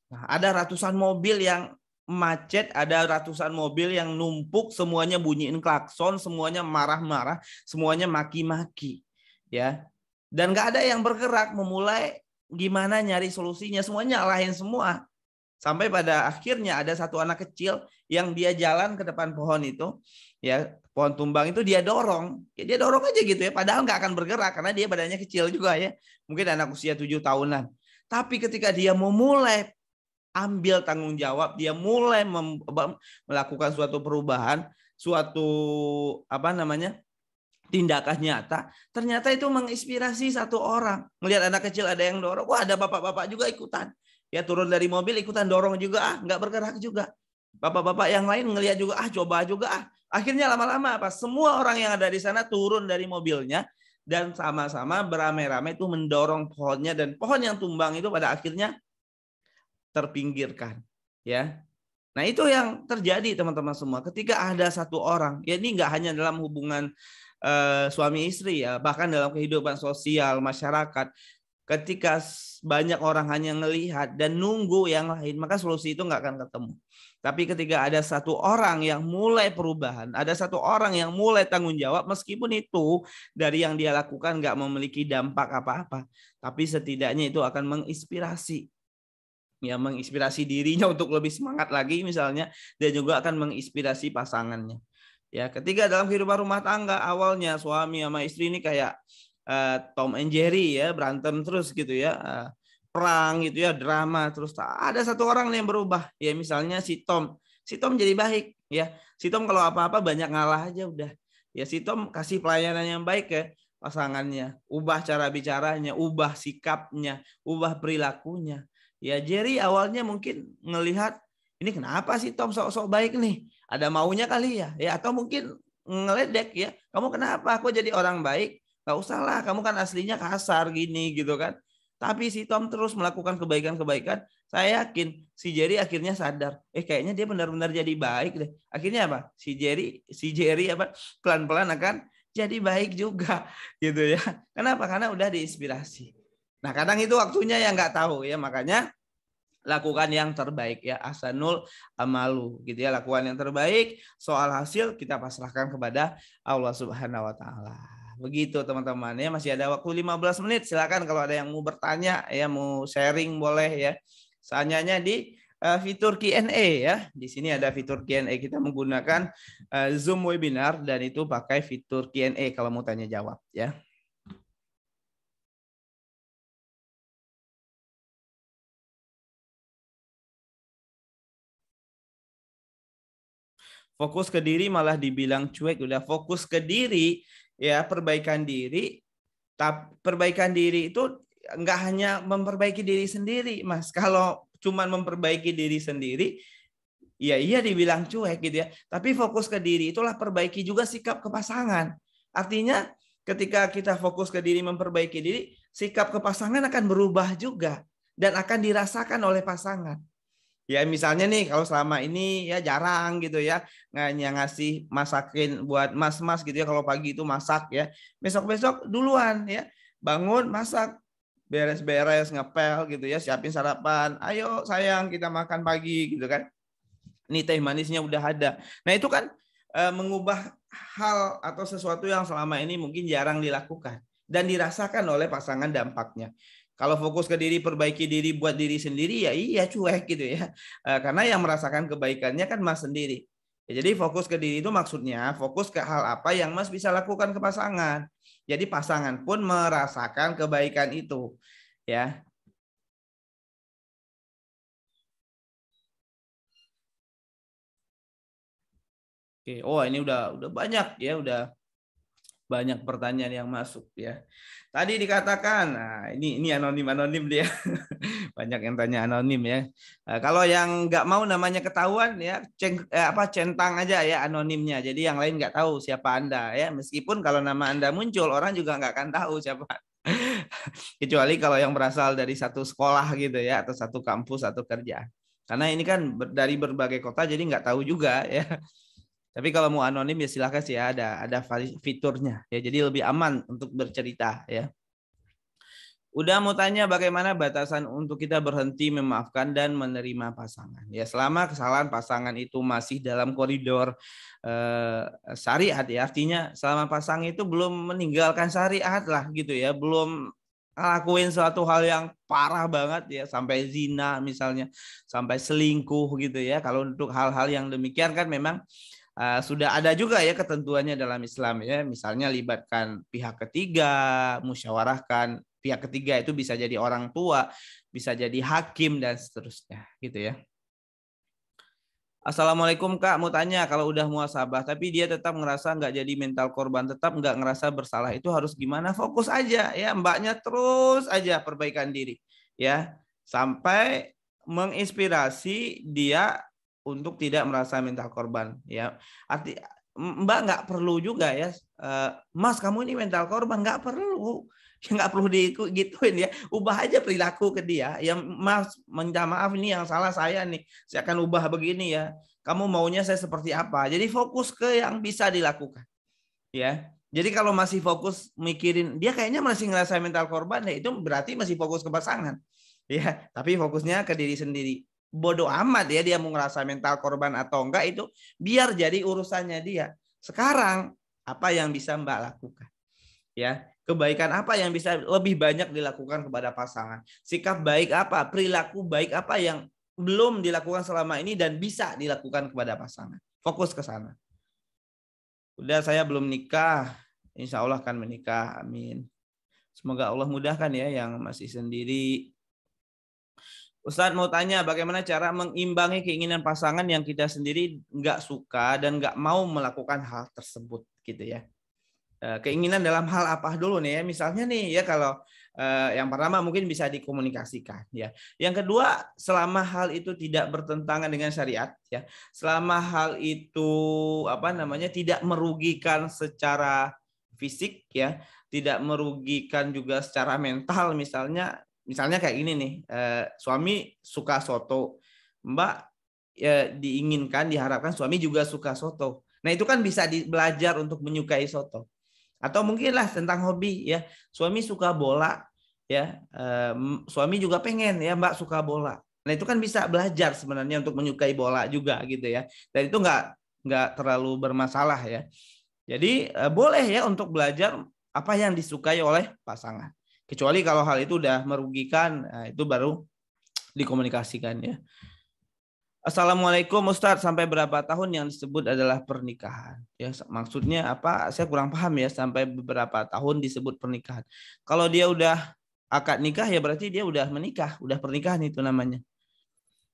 Nah, ada ratusan mobil yang macet, ada ratusan mobil yang numpuk, semuanya bunyiin klakson, semuanya marah-marah, semuanya maki-maki, ya. Dan nggak ada yang bergerak memulai gimana nyari solusinya, semuanya nyalahin semua. Sampai pada akhirnya ada satu anak kecil yang dia jalan ke depan pohon itu, ya pohon tumbang itu dia dorong, ya dia dorong aja gitu ya, padahal nggak akan bergerak karena dia badannya kecil juga ya, mungkin anak usia 7 tahunan. Tapi ketika dia memulai ambil tanggung jawab, dia mulai melakukan suatu perubahan, suatu tindakan nyata, ternyata itu menginspirasi satu orang. Melihat anak kecil ada yang dorong, wah ada bapak-bapak juga ikutan. Ya turun dari mobil ikutan dorong juga, nggak bergerak juga. Bapak-bapak yang lain ngelihat juga, coba juga. Akhirnya lama-lama apa? Semua orang yang ada di sana turun dari mobilnya dan sama-sama beramai-ramai itu mendorong pohonnya, dan pohon yang tumbang itu pada akhirnya terpinggirkan. Ya. Nah itu yang terjadi teman-teman semua. Ketika ada satu orang, ya ini nggak hanya dalam hubungan suami istri ya, bahkan dalam kehidupan sosial masyarakat, ketika banyak orang hanya melihat dan nunggu yang lain, maka solusi itu nggak akan ketemu. Tapi ketika ada satu orang yang mulai perubahan, ada satu orang yang mulai tanggung jawab, meskipun itu dari yang dia lakukan nggak memiliki dampak apa-apa, tapi setidaknya itu akan menginspirasi. Ya, menginspirasi dirinya untuk lebih semangat lagi misalnya, dan juga akan menginspirasi pasangannya. Ya, ketika dalam kehidupan rumah tangga awalnya suami sama istri ini kayak Tom and Jerry ya, berantem terus gitu ya, perang gitu ya, drama terus. Ada satu orang yang berubah ya, misalnya si Tom jadi baik ya. Si Tom kalau apa-apa banyak ngalah aja udah. Ya si Tom kasih pelayanan yang baik ke pasangannya, ubah cara bicaranya, ubah sikapnya, ubah perilakunya. Ya Jerry awalnya mungkin ngelihat ini kenapa sih Tom sok-sok baik nih? Ada maunya kali ya, atau mungkin ngeledek ya. Kamu kenapa? Aku jadi orang baik? Gak usah lah, kamu kan aslinya kasar gini gitu kan. Tapi si Tom terus melakukan kebaikan-kebaikan. Saya yakin si Jerry akhirnya sadar, kayaknya dia benar-benar jadi baik deh. Akhirnya apa? Si Jerry pelan-pelan akan jadi baik juga gitu ya. Kenapa? Karena udah diinspirasi. Nah, kadang itu waktunya yang nggak tahu ya, makanya lakukan yang terbaik ya, ahsanul amalu gitu ya, lakukan yang terbaik. Soal hasil kita pasrahkan kepada Allah Subhanahu wa taala. Begitu teman-teman ya, masih ada waktu 15 menit. Silakan kalau ada yang mau bertanya ya, mau sharing boleh ya. Tanyanya di fitur Q&A ya. Di sini ada fitur Q&A, kita menggunakan Zoom webinar dan itu pakai fitur Q&A kalau mau tanya jawab ya. Fokus ke diri malah dibilang cuek, udah fokus ke diri ya, perbaikan diri. Tapi perbaikan diri itu nggak hanya memperbaiki diri sendiri, Mas. Kalau cuma memperbaiki diri sendiri, ya iya dibilang cuek gitu ya. Tapi fokus ke diri itulah perbaiki juga sikap ke pasangan. Artinya ketika kita fokus ke diri, memperbaiki diri, sikap ke pasangan akan berubah juga dan akan dirasakan oleh pasangan. Ya misalnya nih kalau selama ini ya jarang gitu ya ngasih masakin buat mas-mas gitu ya, kalau pagi itu masak ya, besok-besok duluan ya bangun masak, beres-beres ngepel gitu ya, siapin sarapan, ayo sayang kita makan pagi gitu kan, ini teh manisnya udah ada. Nah itu kan mengubah hal atau sesuatu yang selama ini mungkin jarang dilakukan dan dirasakan oleh pasangan dampaknya. Kalau fokus ke diri, perbaiki diri buat diri sendiri, ya iya cuek gitu ya. Karena yang merasakan kebaikannya kan Mas sendiri. Ya, jadi fokus ke diri itu maksudnya fokus ke hal apa yang Mas bisa lakukan ke pasangan. Jadi pasangan pun merasakan kebaikan itu. Ya. Oke, oh ini udah banyak ya, udah banyak pertanyaan yang masuk ya. Tadi dikatakan, nah ini anonim dia, banyak yang tanya anonim ya. Kalau yang nggak mau namanya ketahuan ya, centang aja ya anonimnya. Jadi yang lain nggak tahu siapa Anda ya. Meskipun kalau nama Anda muncul, orang juga nggak akan tahu siapa. Kecuali kalau yang berasal dari satu sekolah gitu ya, atau satu kampus atau kerjaan. Karena ini kan dari berbagai kota, jadi nggak tahu juga ya. Tapi kalau mau anonim ya silahkan sih ya, ada fiturnya ya, jadi lebih aman untuk bercerita ya. Udah mau tanya bagaimana batasan untuk kita berhenti memaafkan dan menerima pasangan. Ya selama kesalahan pasangan itu masih dalam koridor syariat ya, artinya selama pasangan itu belum meninggalkan syariat lah gitu ya, belum ngelakuin suatu hal yang parah banget ya, sampai zina misalnya, sampai selingkuh gitu ya. Kalau untuk hal-hal yang demikian kan memang sudah ada juga ya ketentuannya dalam Islam ya, misalnya libatkan pihak ketiga, musyawarahkan pihak ketiga, itu bisa jadi orang tua, bisa jadi hakim dan seterusnya gitu ya. Assalamualaikum Kak, mau tanya, kalau udah muhasabah tapi dia tetap ngerasa nggak jadi mental korban, tetap nggak ngerasa bersalah, itu harus gimana? Fokus aja ya, mbaknya terus aja perbaikan diri ya, sampai menginspirasi dia untuk tidak merasa mental korban ya. Arti Mbak nggak perlu juga ya, Mas kamu ini mental korban, nggak perlu. Ya nggak perlu digituin ya, ubah aja perilaku ke dia. Yang Mas minta maaf, ini yang salah saya nih, saya akan ubah begini ya. Kamu maunya saya seperti apa? Jadi fokus ke yang bisa dilakukan ya. Jadi kalau masih fokus mikirin dia kayaknya masih ngerasa mental korban, ya itu berarti masih fokus ke pasangan ya. Tapi fokusnya ke diri sendiri. Bodoh amat ya dia mau ngerasa mental korban atau enggak, itu biar jadi urusannya dia. Sekarang apa yang bisa Mbak lakukan ya, kebaikan apa yang bisa lebih banyak dilakukan kepada pasangan, sikap baik apa, perilaku baik apa yang belum dilakukan selama ini dan bisa dilakukan kepada pasangan, fokus ke sana. Udah, saya belum nikah, insya Allah akan menikah, amin. Semoga Allah mudahkan ya yang masih sendiri. Ustadz mau tanya, bagaimana cara mengimbangi keinginan pasangan yang kita sendiri nggak suka dan nggak mau melakukan hal tersebut gitu ya. Keinginan dalam hal apa dulu nih ya, misalnya nih ya, kalau yang pertama mungkin bisa dikomunikasikan ya. Yang kedua, selama hal itu tidak bertentangan dengan syariat ya, selama hal itu tidak merugikan secara fisik ya, tidak merugikan juga secara mental, misalnya kayak gini nih, suami suka soto, Mbak ya, diinginkan diharapkan suami juga suka soto. Nah itu kan bisa belajar untuk menyukai soto. Atau mungkinlah tentang hobi ya. Suami suka bola ya. Suami juga pengen ya Mbak suka bola. Nah itu kan bisa belajar sebenarnya untuk menyukai bola juga gitu ya. Dan itu nggak terlalu bermasalah ya. Jadi boleh ya untuk belajar apa yang disukai oleh pasangan. Kecuali kalau hal itu udah merugikan, itu baru dikomunikasikan ya. Assalamualaikum Ustadz, sampai berapa tahun yang disebut adalah pernikahan? Ya, maksudnya apa? Saya kurang paham ya, sampai beberapa tahun disebut pernikahan. Kalau dia udah akad nikah ya berarti dia udah menikah, udah pernikahan itu namanya.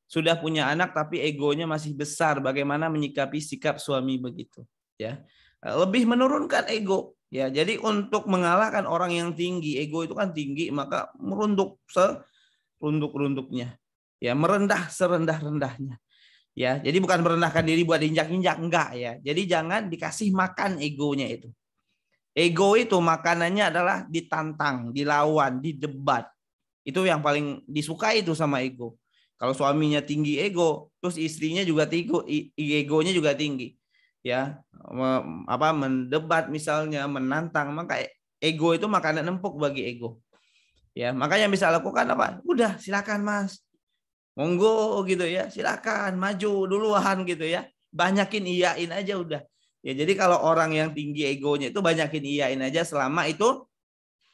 Sudah punya anak tapi egonya masih besar, bagaimana menyikapi sikap suami begitu? Ya, lebih menurunkan ego. Ya, jadi untuk mengalahkan orang yang tinggi, ego itu kan tinggi, maka merunduk serunduk-runduknya. Ya, merendah serendah-rendahnya. Ya, jadi bukan merendahkan diri buat injak-injak, enggak ya. Jadi jangan dikasih makan egonya itu. Ego itu makanannya adalah ditantang, dilawan, didebat. Itu yang paling disukai itu sama ego. Kalau suaminya tinggi ego, terus istrinya juga tinggi, egonya juga tinggi. Ya, mendebat misalnya, menantang, maka ego itu makanan empuk bagi ego. Ya, makanya yang bisa lakukan apa? Udah, silakan Mas. Monggo gitu ya, silakan maju duluan gitu ya. Banyakin iyain aja udah. Ya, jadi kalau orang yang tinggi egonya itu banyakin iyain aja selama itu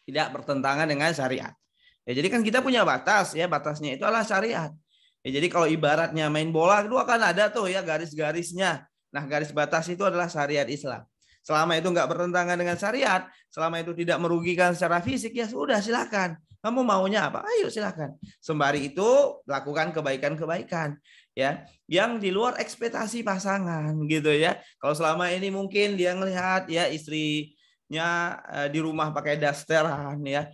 tidak bertentangan dengan syariat. Ya, jadi kan kita punya batas ya, batasnya itu adalah syariat. Ya, jadi kalau ibaratnya main bola itu akan ada tuh ya garis-garisnya. Nah, garis batas itu adalah syariat Islam. Selama itu nggak bertentangan dengan syariat, selama itu tidak merugikan secara fisik, ya sudah silakan. Kamu maunya apa? Ayo silakan. Sembari itu lakukan kebaikan-kebaikan ya, yang di luar ekspektasi pasangan gitu ya. Kalau selama ini mungkin dia ngelihat ya istrinya di rumah pakai dasteran ya,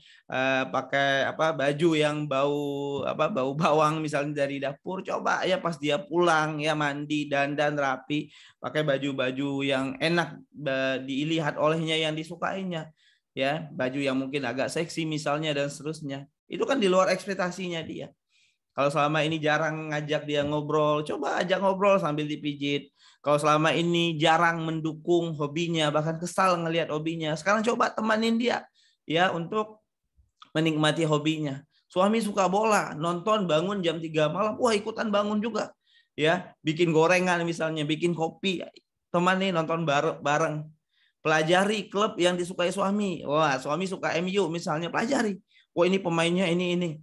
pakai baju yang bau bawang misalnya dari dapur, coba ya pas dia pulang ya mandi dandan rapi, pakai baju-baju yang enak dilihat olehnya, yang disukainya. Ya, baju yang mungkin agak seksi misalnya dan seterusnya. Itu kan di luar ekspektasinya dia. Kalau selama ini jarang ngajak dia ngobrol, coba ajak ngobrol sambil dipijit. Kalau selama ini jarang mendukung hobinya, bahkan kesal ngelihat hobinya, sekarang coba temanin dia ya untuk menikmati hobinya. Suami suka bola, nonton bangun jam 3 malam, wah ikutan bangun juga. Ya, bikin gorengan misalnya, bikin kopi, temani nonton bareng. Pelajari klub yang disukai suami. Wah, suami suka MU misalnya, pelajari. Wah, ini pemainnya ini.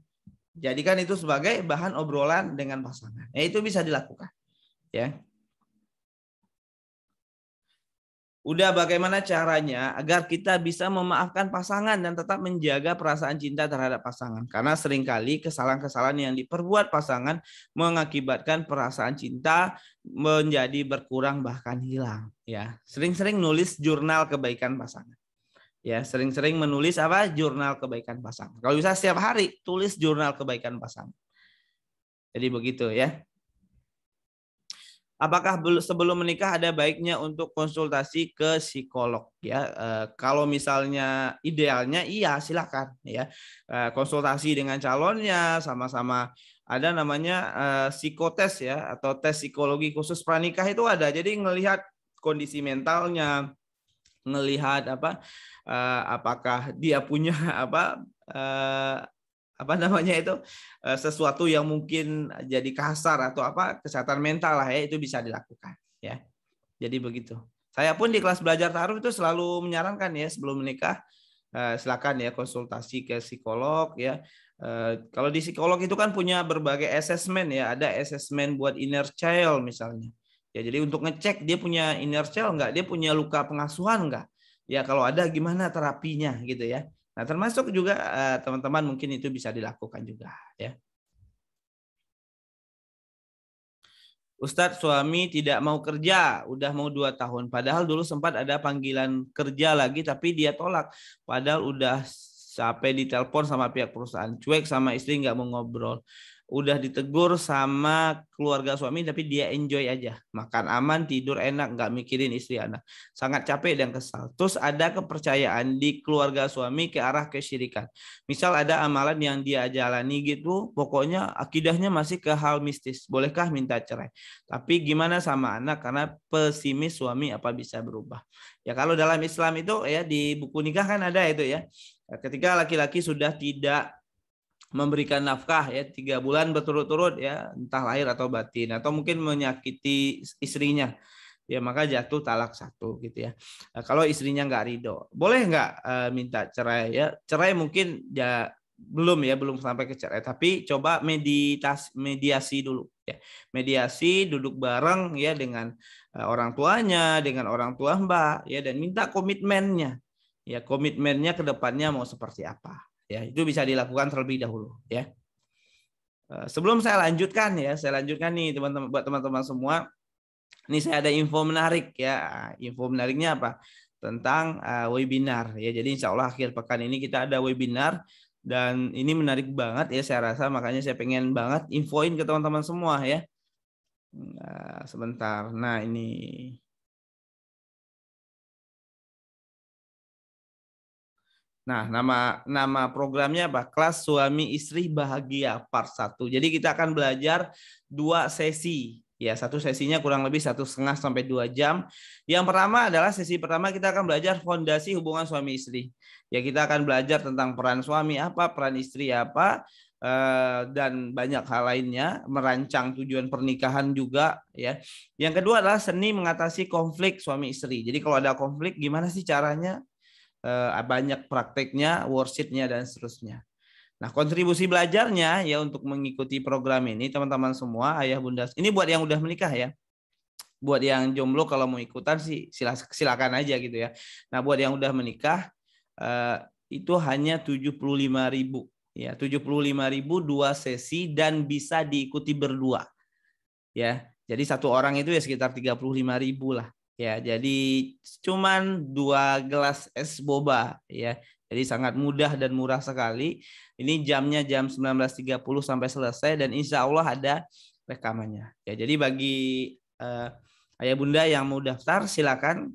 Jadikan itu sebagai bahan obrolan dengan pasangan. Ya, itu bisa dilakukan. Ya. Udah, bagaimana caranya agar kita bisa memaafkan pasangan dan tetap menjaga perasaan cinta terhadap pasangan? Karena seringkali kesalahan-kesalahan yang diperbuat pasangan mengakibatkan perasaan cinta menjadi berkurang bahkan hilang. Ya, sering-sering nulis jurnal kebaikan pasangan. Ya, sering-sering menulis jurnal kebaikan pasangan. Kalau bisa setiap hari tulis jurnal kebaikan pasangan. Jadi begitu ya. Apakah sebelum menikah ada baiknya untuk konsultasi ke psikolog ya? Kalau misalnya idealnya iya silakan ya. Konsultasi dengan calonnya, sama-sama ada namanya psikotes ya, atau tes psikologi khusus pranikah itu ada. Jadi ngelihat kondisi mentalnya, ngelihat apakah dia punya sesuatu yang mungkin jadi kasar atau kesehatan mental lah ya, itu bisa dilakukan ya. Jadi begitu. Saya pun di kelas belajar taruh itu selalu menyarankan ya sebelum menikah silakan ya konsultasi ke psikolog ya. Kalau di psikolog itu kan punya berbagai asesmen ya, ada asesmen buat inner child misalnya. Ya, jadi untuk ngecek dia punya inner child nggak, dia punya luka pengasuhan nggak. Ya kalau ada gimana terapinya gitu ya. Nah, termasuk juga teman-teman mungkin itu bisa dilakukan juga ya. Ustadz, suami tidak mau kerja, udah mau 2 tahun. Padahal dulu sempat ada panggilan kerja lagi, tapi dia tolak. Padahal udah sampai ditelepon sama pihak perusahaan. Cuek sama istri, nggak mau ngobrol. udah ditegur sama keluarga suami tapi dia enjoy aja, makan aman, tidur enak, nggak mikirin istri anak, sangat capek dan kesal. Terus ada kepercayaan di keluarga suami ke arah kesyirikan. Misal ada amalan yang dia jalani gitu, pokoknya akidahnya masih ke hal mistis. Bolehkah minta cerai? Tapi gimana sama anak karena pesimis suami apa bisa berubah? Ya kalau dalam Islam itu ya di buku nikah kan ada itu ya. Ketika laki-laki sudah tidak memberikan nafkah ya 3 bulan berturut-turut ya, entah lahir atau batin, atau mungkin menyakiti istrinya, ya maka jatuh talak 1 gitu ya. Kalau istrinya nggak ridho, boleh nggak minta cerai ya? Cerai mungkin ya belum sampai ke cerai, tapi coba mediasi dulu ya. Mediasi, duduk bareng ya dengan orang tuanya, dengan orang tua mbak ya, dan minta komitmennya. Ya, komitmennya ke depannya mau seperti apa. Ya, itu bisa dilakukan terlebih dahulu ya. Sebelum saya lanjutkan nih teman-teman, buat teman-teman semua. Ini saya ada info menarik ya. Info menariknya apa? Tentang webinar ya. Jadi insya Allah akhir pekan ini kita ada webinar dan ini menarik banget ya saya rasa, makanya saya pengen banget infoin ke teman-teman semua ya. Nah, sebentar. Nah, ini. Nah, nama programnya apa? Kelas Suami Istri Bahagia Part 1. Jadi kita akan belajar 2 sesi. Ya, satu sesinya kurang lebih 1,5 sampai 2 jam. Yang pertama adalah sesi pertama kita akan belajar fondasi hubungan suami istri. Ya, kita akan belajar tentang peran suami apa, peran istri apa, dan banyak hal lainnya, merancang tujuan pernikahan juga ya. Yang kedua adalah seni mengatasi konflik suami istri. Jadi kalau ada konflik gimana sih caranya? Banyak prakteknya, worksheet-nya dan seterusnya. Nah, kontribusi belajarnya ya untuk mengikuti program ini teman-teman semua, ayah bunda, ini buat yang udah menikah ya. Buat yang jomblo kalau mau ikutan sih silakan aja gitu ya. Nah, buat yang udah menikah itu hanya 75.000 ya, 75.000 2 sesi dan bisa diikuti berdua. Ya. Jadi satu orang itu ya sekitar 35.000 lah. Ya, jadi cuman 2 gelas es boba ya. Jadi sangat mudah dan murah sekali. Ini jamnya jam 19.30 sampai selesai dan insya Allah ada rekamannya. Ya, jadi bagi ayah bunda yang mau daftar silakan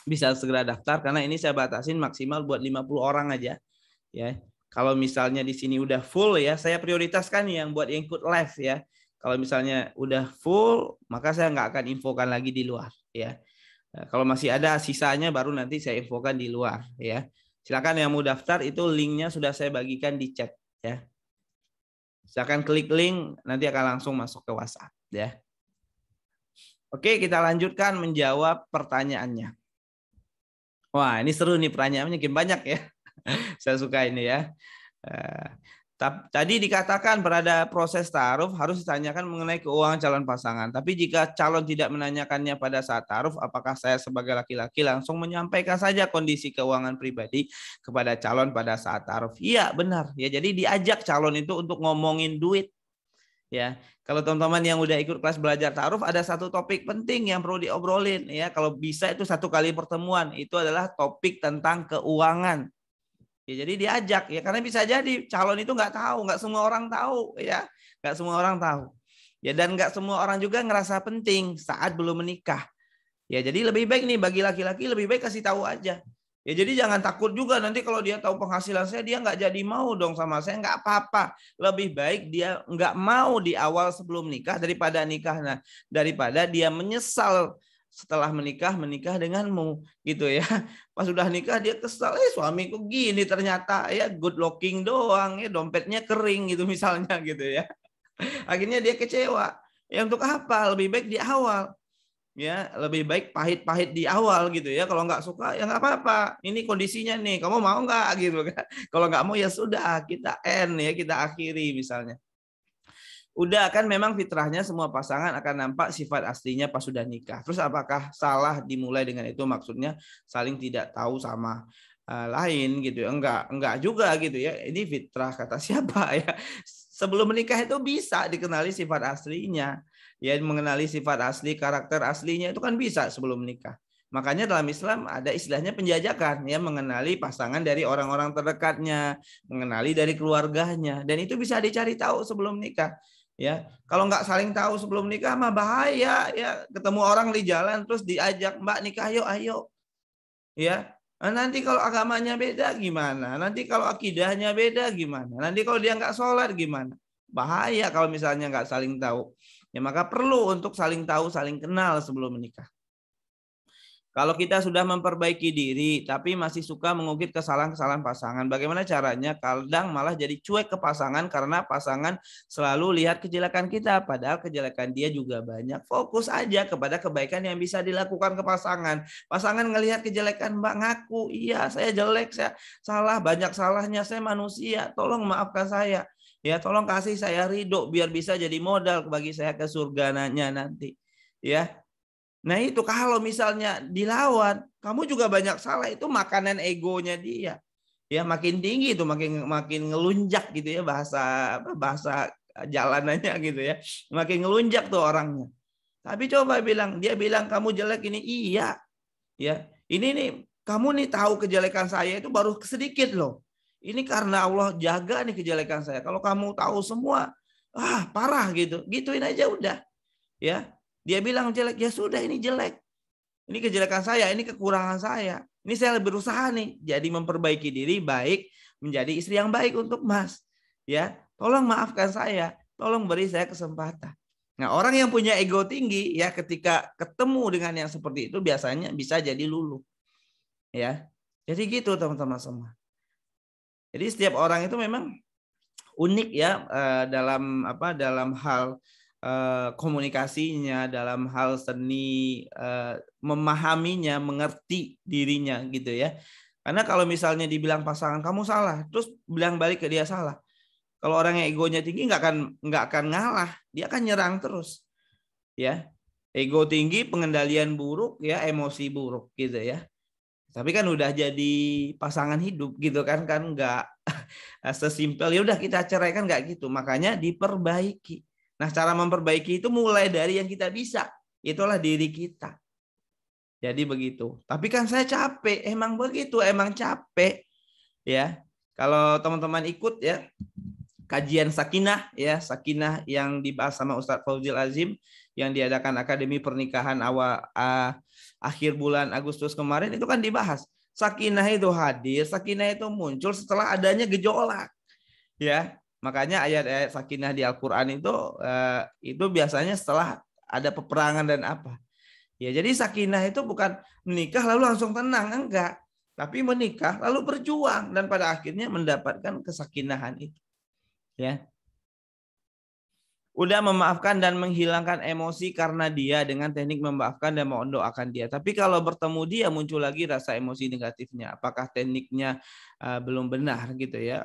bisa segera daftar karena ini saya batasin maksimal buat 50 orang aja. Ya. Kalau misalnya di sini udah full ya, saya prioritaskan yang buat yang ikut live ya. Kalau misalnya udah full, maka saya nggak akan infokan lagi di luar ya. Kalau masih ada sisanya baru nanti saya infokan di luar ya. Silakan yang mau daftar itu linknya sudah saya bagikan di chat ya. Silakan klik link nanti akan langsung masuk ke WhatsApp ya. Oke, kita lanjutkan menjawab pertanyaannya. Wah, ini seru nih pertanyaannya, makin banyak ya. Saya suka ini ya. Tadi dikatakan pada proses ta'aruf harus ditanyakan mengenai keuangan calon pasangan. Tapi jika calon tidak menanyakannya pada saat ta'aruf, apakah saya sebagai laki-laki langsung menyampaikan saja kondisi keuangan pribadi kepada calon pada saat ta'aruf? Iya, benar. Ya, jadi diajak calon itu untuk ngomongin duit. Ya, kalau teman-teman yang udah ikut kelas belajar ta'aruf ada satu topik penting yang perlu diobrolin ya. Kalau bisa itu 1 kali pertemuan, itu adalah topik tentang keuangan. Ya, jadi diajak ya karena bisa jadi calon itu nggak tahu, nggak semua orang tahu ya, nggak semua orang tahu ya, dan nggak semua orang juga ngerasa penting saat belum menikah ya. Jadi lebih baik nih bagi laki-laki lebih baik kasih tahu aja ya. Jadi jangan takut juga nanti kalau dia tahu penghasilan saya dia nggak jadi mau dong sama saya, nggak apa-apa. Lebih baik dia nggak mau di awal sebelum nikah daripada nikah, nah daripada dia menyesal setelah menikah denganmu gitu ya. Pas sudah nikah dia kesal, suamiku gini ternyata ya, good looking doang ya, dompetnya kering gitu misalnya gitu ya. Akhirnya dia kecewa. Ya untuk apa? Lebih baik di awal. Ya, lebih baik pahit-pahit di awal gitu ya. Kalau nggak suka ya nggak apa-apa. Ini kondisinya nih, kamu mau nggak gitu kan. Kalau nggak mau ya sudah, kita end ya, kita akhiri misalnya. Udah kan memang fitrahnya semua pasangan akan nampak sifat aslinya pas sudah nikah. Terus apakah salah dimulai dengan itu, maksudnya saling tidak tahu sama lain gitu ya? Enggak juga gitu ya. Ini fitrah kata siapa ya? Sebelum menikah itu bisa dikenali sifat aslinya. Ya, mengenali sifat asli, karakter aslinya itu kan bisa sebelum menikah. Makanya dalam Islam ada istilahnya penjajakan, ya, mengenali pasangan dari orang-orang terdekatnya, mengenali dari keluarganya, dan itu bisa dicari tahu sebelum nikah. Ya, kalau nggak saling tahu sebelum nikah mah bahaya, ya. Ketemu orang di jalan terus diajak, Mbak nikah, ayo, ayo, ya. Nanti kalau agamanya beda gimana? Nanti kalau akidahnya beda gimana? Nanti kalau dia nggak sholat gimana? Bahaya kalau misalnya nggak saling tahu. Ya, maka perlu untuk saling tahu, saling kenal sebelum menikah. Kalau kita sudah memperbaiki diri, tapi masih suka mengungkit kesalahan-kesalahan pasangan, bagaimana caranya? Kadang malah jadi cuek ke pasangan karena pasangan selalu lihat kejelekan kita, padahal kejelekan dia juga banyak. Fokus aja kepada kebaikan yang bisa dilakukan ke pasangan. Pasangan ngelihat kejelekan, Mbak, ngaku, iya saya jelek, saya salah, banyak salahnya, saya manusia, tolong maafkan saya. Ya, tolong kasih saya ridho biar bisa jadi modal bagi saya ke surganya nanti. Ya, nah itu kalau misalnya dilawan, kamu juga banyak salah, itu makanan egonya dia. Ya, makin tinggi itu makin makin ngelunjak gitu ya, bahasa jalanannya gitu ya. Makin ngelunjak tuh orangnya. Tapi coba dia bilang kamu jelek ini, iya. Ya. Ini nih kamu nih tahu kejelekan saya itu baru sedikit loh. Ini karena Allah jaga nih kejelekan saya. Kalau kamu tahu semua, parah gitu. Gituin aja udah. Ya. Dia bilang jelek, ya sudah ini jelek. Ini kejelekan saya, ini kekurangan saya. Ini saya berusaha nih, jadi memperbaiki diri baik, menjadi istri yang baik untuk Mas. Ya, tolong maafkan saya, tolong beri saya kesempatan. Nah, orang yang punya ego tinggi, ya, ketika ketemu dengan yang seperti itu biasanya bisa jadi luluh. Ya, jadi gitu teman-teman semua. Jadi setiap orang itu memang unik ya, dalam hal komunikasinya, dalam hal seni memahaminya, mengerti dirinya gitu ya. Karena kalau misalnya dibilang pasangan kamu salah, terus bilang balik ke dia salah. Kalau orang yang egonya tinggi nggak akan ngalah, dia akan nyerang terus. Ya. Ego tinggi, pengendalian buruk, ya, emosi buruk gitu ya. Tapi kan udah jadi pasangan hidup gitu kan nggak sesimpel ya udah kita ceraikan, nggak gitu. Makanya diperbaiki. Nah, cara memperbaiki itu mulai dari yang kita bisa. Itulah diri kita. Jadi begitu. Tapi kan saya capek. Emang begitu, emang capek. Ya. Kalau teman-teman ikut ya kajian Sakinah ya, Sakinah yang dibahas sama Ustadz Fauzil Azim yang diadakan Akademi Pernikahan akhir bulan Agustus kemarin, itu kan dibahas. Sakinah itu hadir, Sakinah itu muncul setelah adanya gejolak. Ya, makanya ayat-ayat sakinah di Al-Qur'an itu biasanya setelah ada peperangan dan apa. Ya, jadi sakinah itu bukan menikah lalu langsung tenang, enggak. Tapi menikah lalu berjuang dan pada akhirnya mendapatkan kesakinahan itu. Ya. Udah memaafkan dan menghilangkan emosi karena dia dengan teknik memaafkan dan mendoakan dia. Tapi kalau bertemu dia muncul lagi rasa emosi negatifnya. Apakah tekniknya belum benar gitu ya?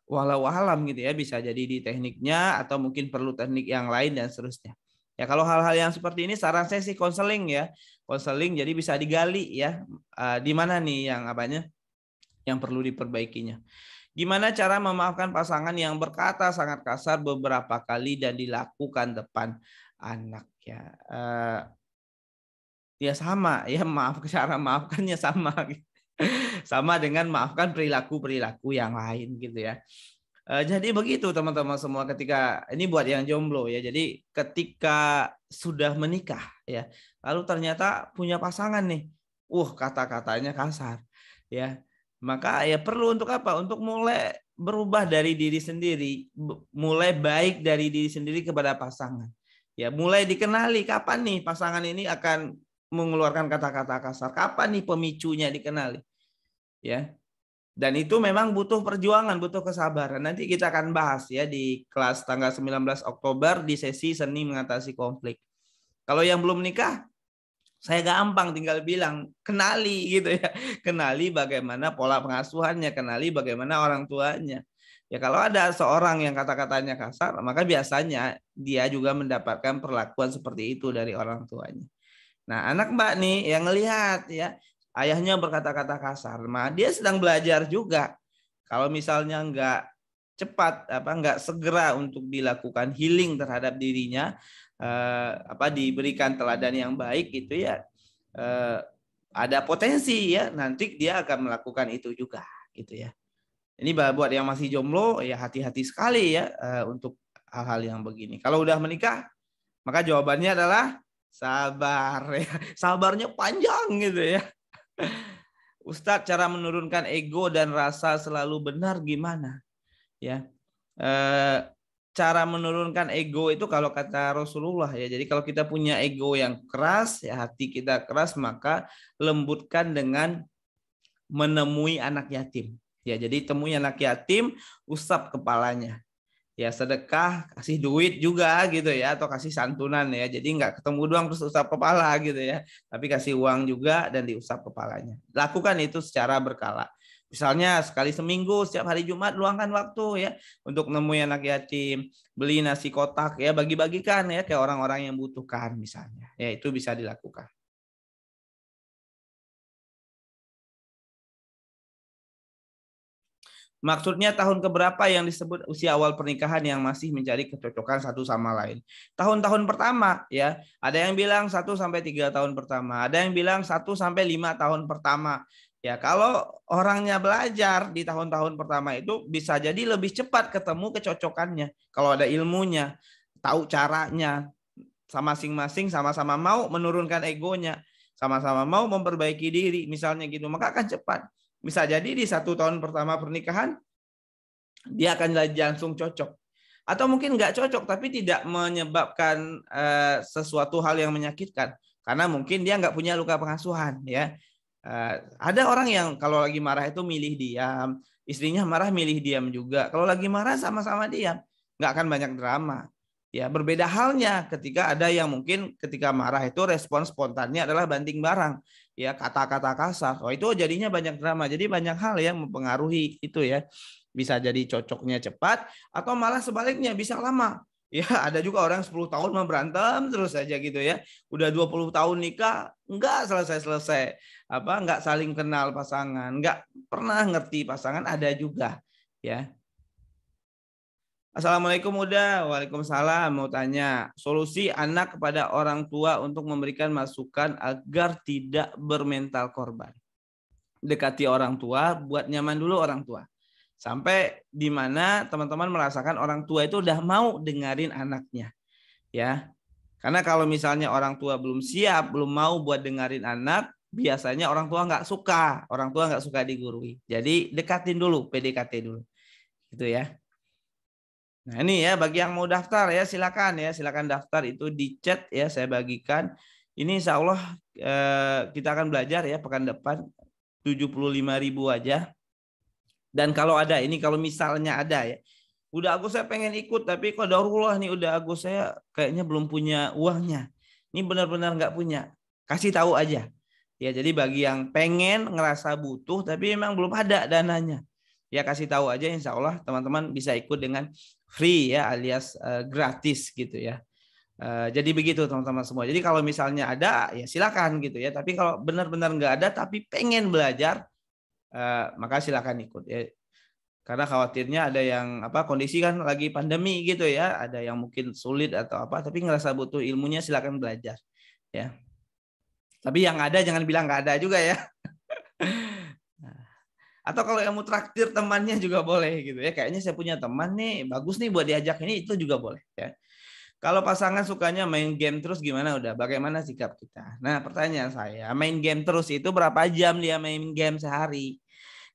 Walau alam gitu ya, bisa jadi di tekniknya atau mungkin perlu teknik yang lain dan seterusnya. Ya, kalau hal-hal yang seperti ini saran saya sih konseling ya. Konseling jadi bisa digali ya. Di mana nih yang perlu diperbaikinya. Gimana cara memaafkan pasangan yang berkata sangat kasar beberapa kali dan dilakukan depan anak ya? Ya sama ya, cara maafkannya sama, sama dengan maafkan perilaku yang lain gitu ya. Jadi begitu teman-teman semua, ketika ini buat yang jomblo ya. Jadi ketika sudah menikah ya, lalu ternyata punya pasangan nih, kata-katanya kasar ya. Maka ya perlu untuk apa? Untuk mulai berubah dari diri sendiri, mulai baik dari diri sendiri kepada pasangan. Ya, mulai dikenali kapan nih pasangan ini akan mengeluarkan kata-kata kasar, kapan nih pemicunya dikenali. Ya. Dan itu memang butuh perjuangan, butuh kesabaran. Nanti kita akan bahas ya di kelas tanggal 19 Oktober di sesi seni mengatasi konflik. Kalau yang belum nikah, saya gampang tinggal bilang, kenali gitu ya. Kenali bagaimana pola pengasuhannya, kenali bagaimana orang tuanya. Ya, kalau ada seorang yang kata-katanya kasar, maka biasanya dia juga mendapatkan perlakuan seperti itu dari orang tuanya. Nah, anak Mbak nih yang ngelihat ya, ayahnya berkata-kata kasar, dia sedang belajar juga. Kalau misalnya nggak segera untuk dilakukan healing terhadap dirinya, diberikan teladan yang baik gitu ya, ada potensi ya nanti dia akan melakukan itu juga gitu ya. Ini buat yang masih jomblo ya hati-hati sekali ya untuk hal-hal yang begini. Kalau udah menikah maka jawabannya adalah sabar ya. Sabarnya panjang gitu ya. Ustadz, cara menurunkan ego dan rasa selalu benar gimana? Ya, cara menurunkan ego itu kalau kata Rasulullah ya. Jadi kalau kita punya ego yang keras, ya hati kita keras, maka lembutkan dengan menemui anak yatim. Ya, jadi temui anak yatim, usap kepalanya. Ya sedekah, kasih duit juga gitu ya, atau kasih santunan ya. Jadi nggak ketemu doang terus usap kepala gitu ya, tapi kasih uang juga dan diusap kepalanya. Lakukan itu secara berkala. Misalnya sekali seminggu setiap hari Jumat luangkan waktu ya untuk nemuin anak yatim, beli nasi kotak ya, bagi-bagikan ya ke orang-orang yang butuhkan misalnya. Ya itu bisa dilakukan. Maksudnya tahun keberapa yang disebut usia awal pernikahan yang masih mencari kecocokan satu sama lain. Tahun-tahun pertama ya, ada yang bilang 1 sampai 3 tahun pertama, ada yang bilang 1 sampai 5 tahun pertama. Ya, kalau orangnya belajar di tahun-tahun pertama itu bisa jadi lebih cepat ketemu kecocokannya. Kalau ada ilmunya, tahu caranya, masing-masing sama-sama mau menurunkan egonya, sama-sama mau memperbaiki diri, misalnya gitu, maka akan cepat. Bisa jadi di 1 tahun pertama pernikahan dia akan langsung cocok. Atau mungkin nggak cocok tapi tidak menyebabkan sesuatu hal yang menyakitkan. Karena mungkin dia nggak punya luka pengasuhan ya. Ada orang yang kalau lagi marah itu milih diam, istrinya marah milih diam juga. Kalau lagi marah sama-sama diam, nggak akan banyak drama. Ya berbeda halnya ketika ada yang mungkin ketika marah itu respon spontannya adalah banting barang, ya kata-kata kasar. Oh itu jadinya banyak drama. Jadi banyak hal yang mempengaruhi itu ya. Bisa jadi cocoknya cepat atau malah sebaliknya bisa lama. Ya ada juga orang 10 tahun mau berantem terus aja gitu ya. Udah 20 tahun nikah enggak selesai-selesai. Enggak saling kenal pasangan, enggak pernah ngerti pasangan, ada juga ya. Assalamualaikum Uda. Waalaikumsalam. Mau tanya, solusi anak kepada orang tua untuk memberikan masukan agar tidak bermental korban. Dekati orang tua, buat nyaman dulu orang tua. Sampai di mana teman-teman merasakan orang tua itu udah mau dengerin anaknya. Ya. Karena kalau misalnya orang tua belum siap, belum mau buat dengerin anak, biasanya orang tua nggak suka. Orang tua nggak suka digurui. Jadi dekatin dulu, PDKT dulu. Gitu ya. Nah ini ya bagi yang mau daftar ya silakan daftar itu di chat ya saya bagikan. Ini insya Allah kita akan belajar ya pekan depan 75.000 aja. Dan kalau ada ini kalau misalnya ada ya, udah Agus saya pengen ikut tapi kok darulah nih udah Agus saya kayaknya belum punya uangnya. Ini benar-benar nggak punya. Kasih tahu aja. Ya jadi bagi yang pengen ngerasa butuh tapi memang belum ada dananya. Ya kasih tahu aja insya Allah teman-teman bisa ikut dengan free ya alias gratis gitu ya. Jadi begitu teman-teman semua. Jadi kalau misalnya ada ya silakan gitu ya. Tapi kalau benar-benar nggak ada tapi pengen belajar maka silakan ikut ya. Karena khawatirnya ada yang kondisi kan lagi pandemi gitu ya. Ada yang mungkin sulit atau apa tapi ngerasa butuh ilmunya silakan belajar ya. Tapi yang ada jangan bilang nggak ada juga ya. Atau kalau yang mau traktir temannya juga boleh gitu ya. Kayaknya saya punya teman nih, bagus nih buat diajak ini, itu juga boleh ya. Kalau pasangan sukanya main game terus gimana udah? Bagaimana sikap kita? Nah, pertanyaan saya, main game terus itu berapa jam dia main game sehari?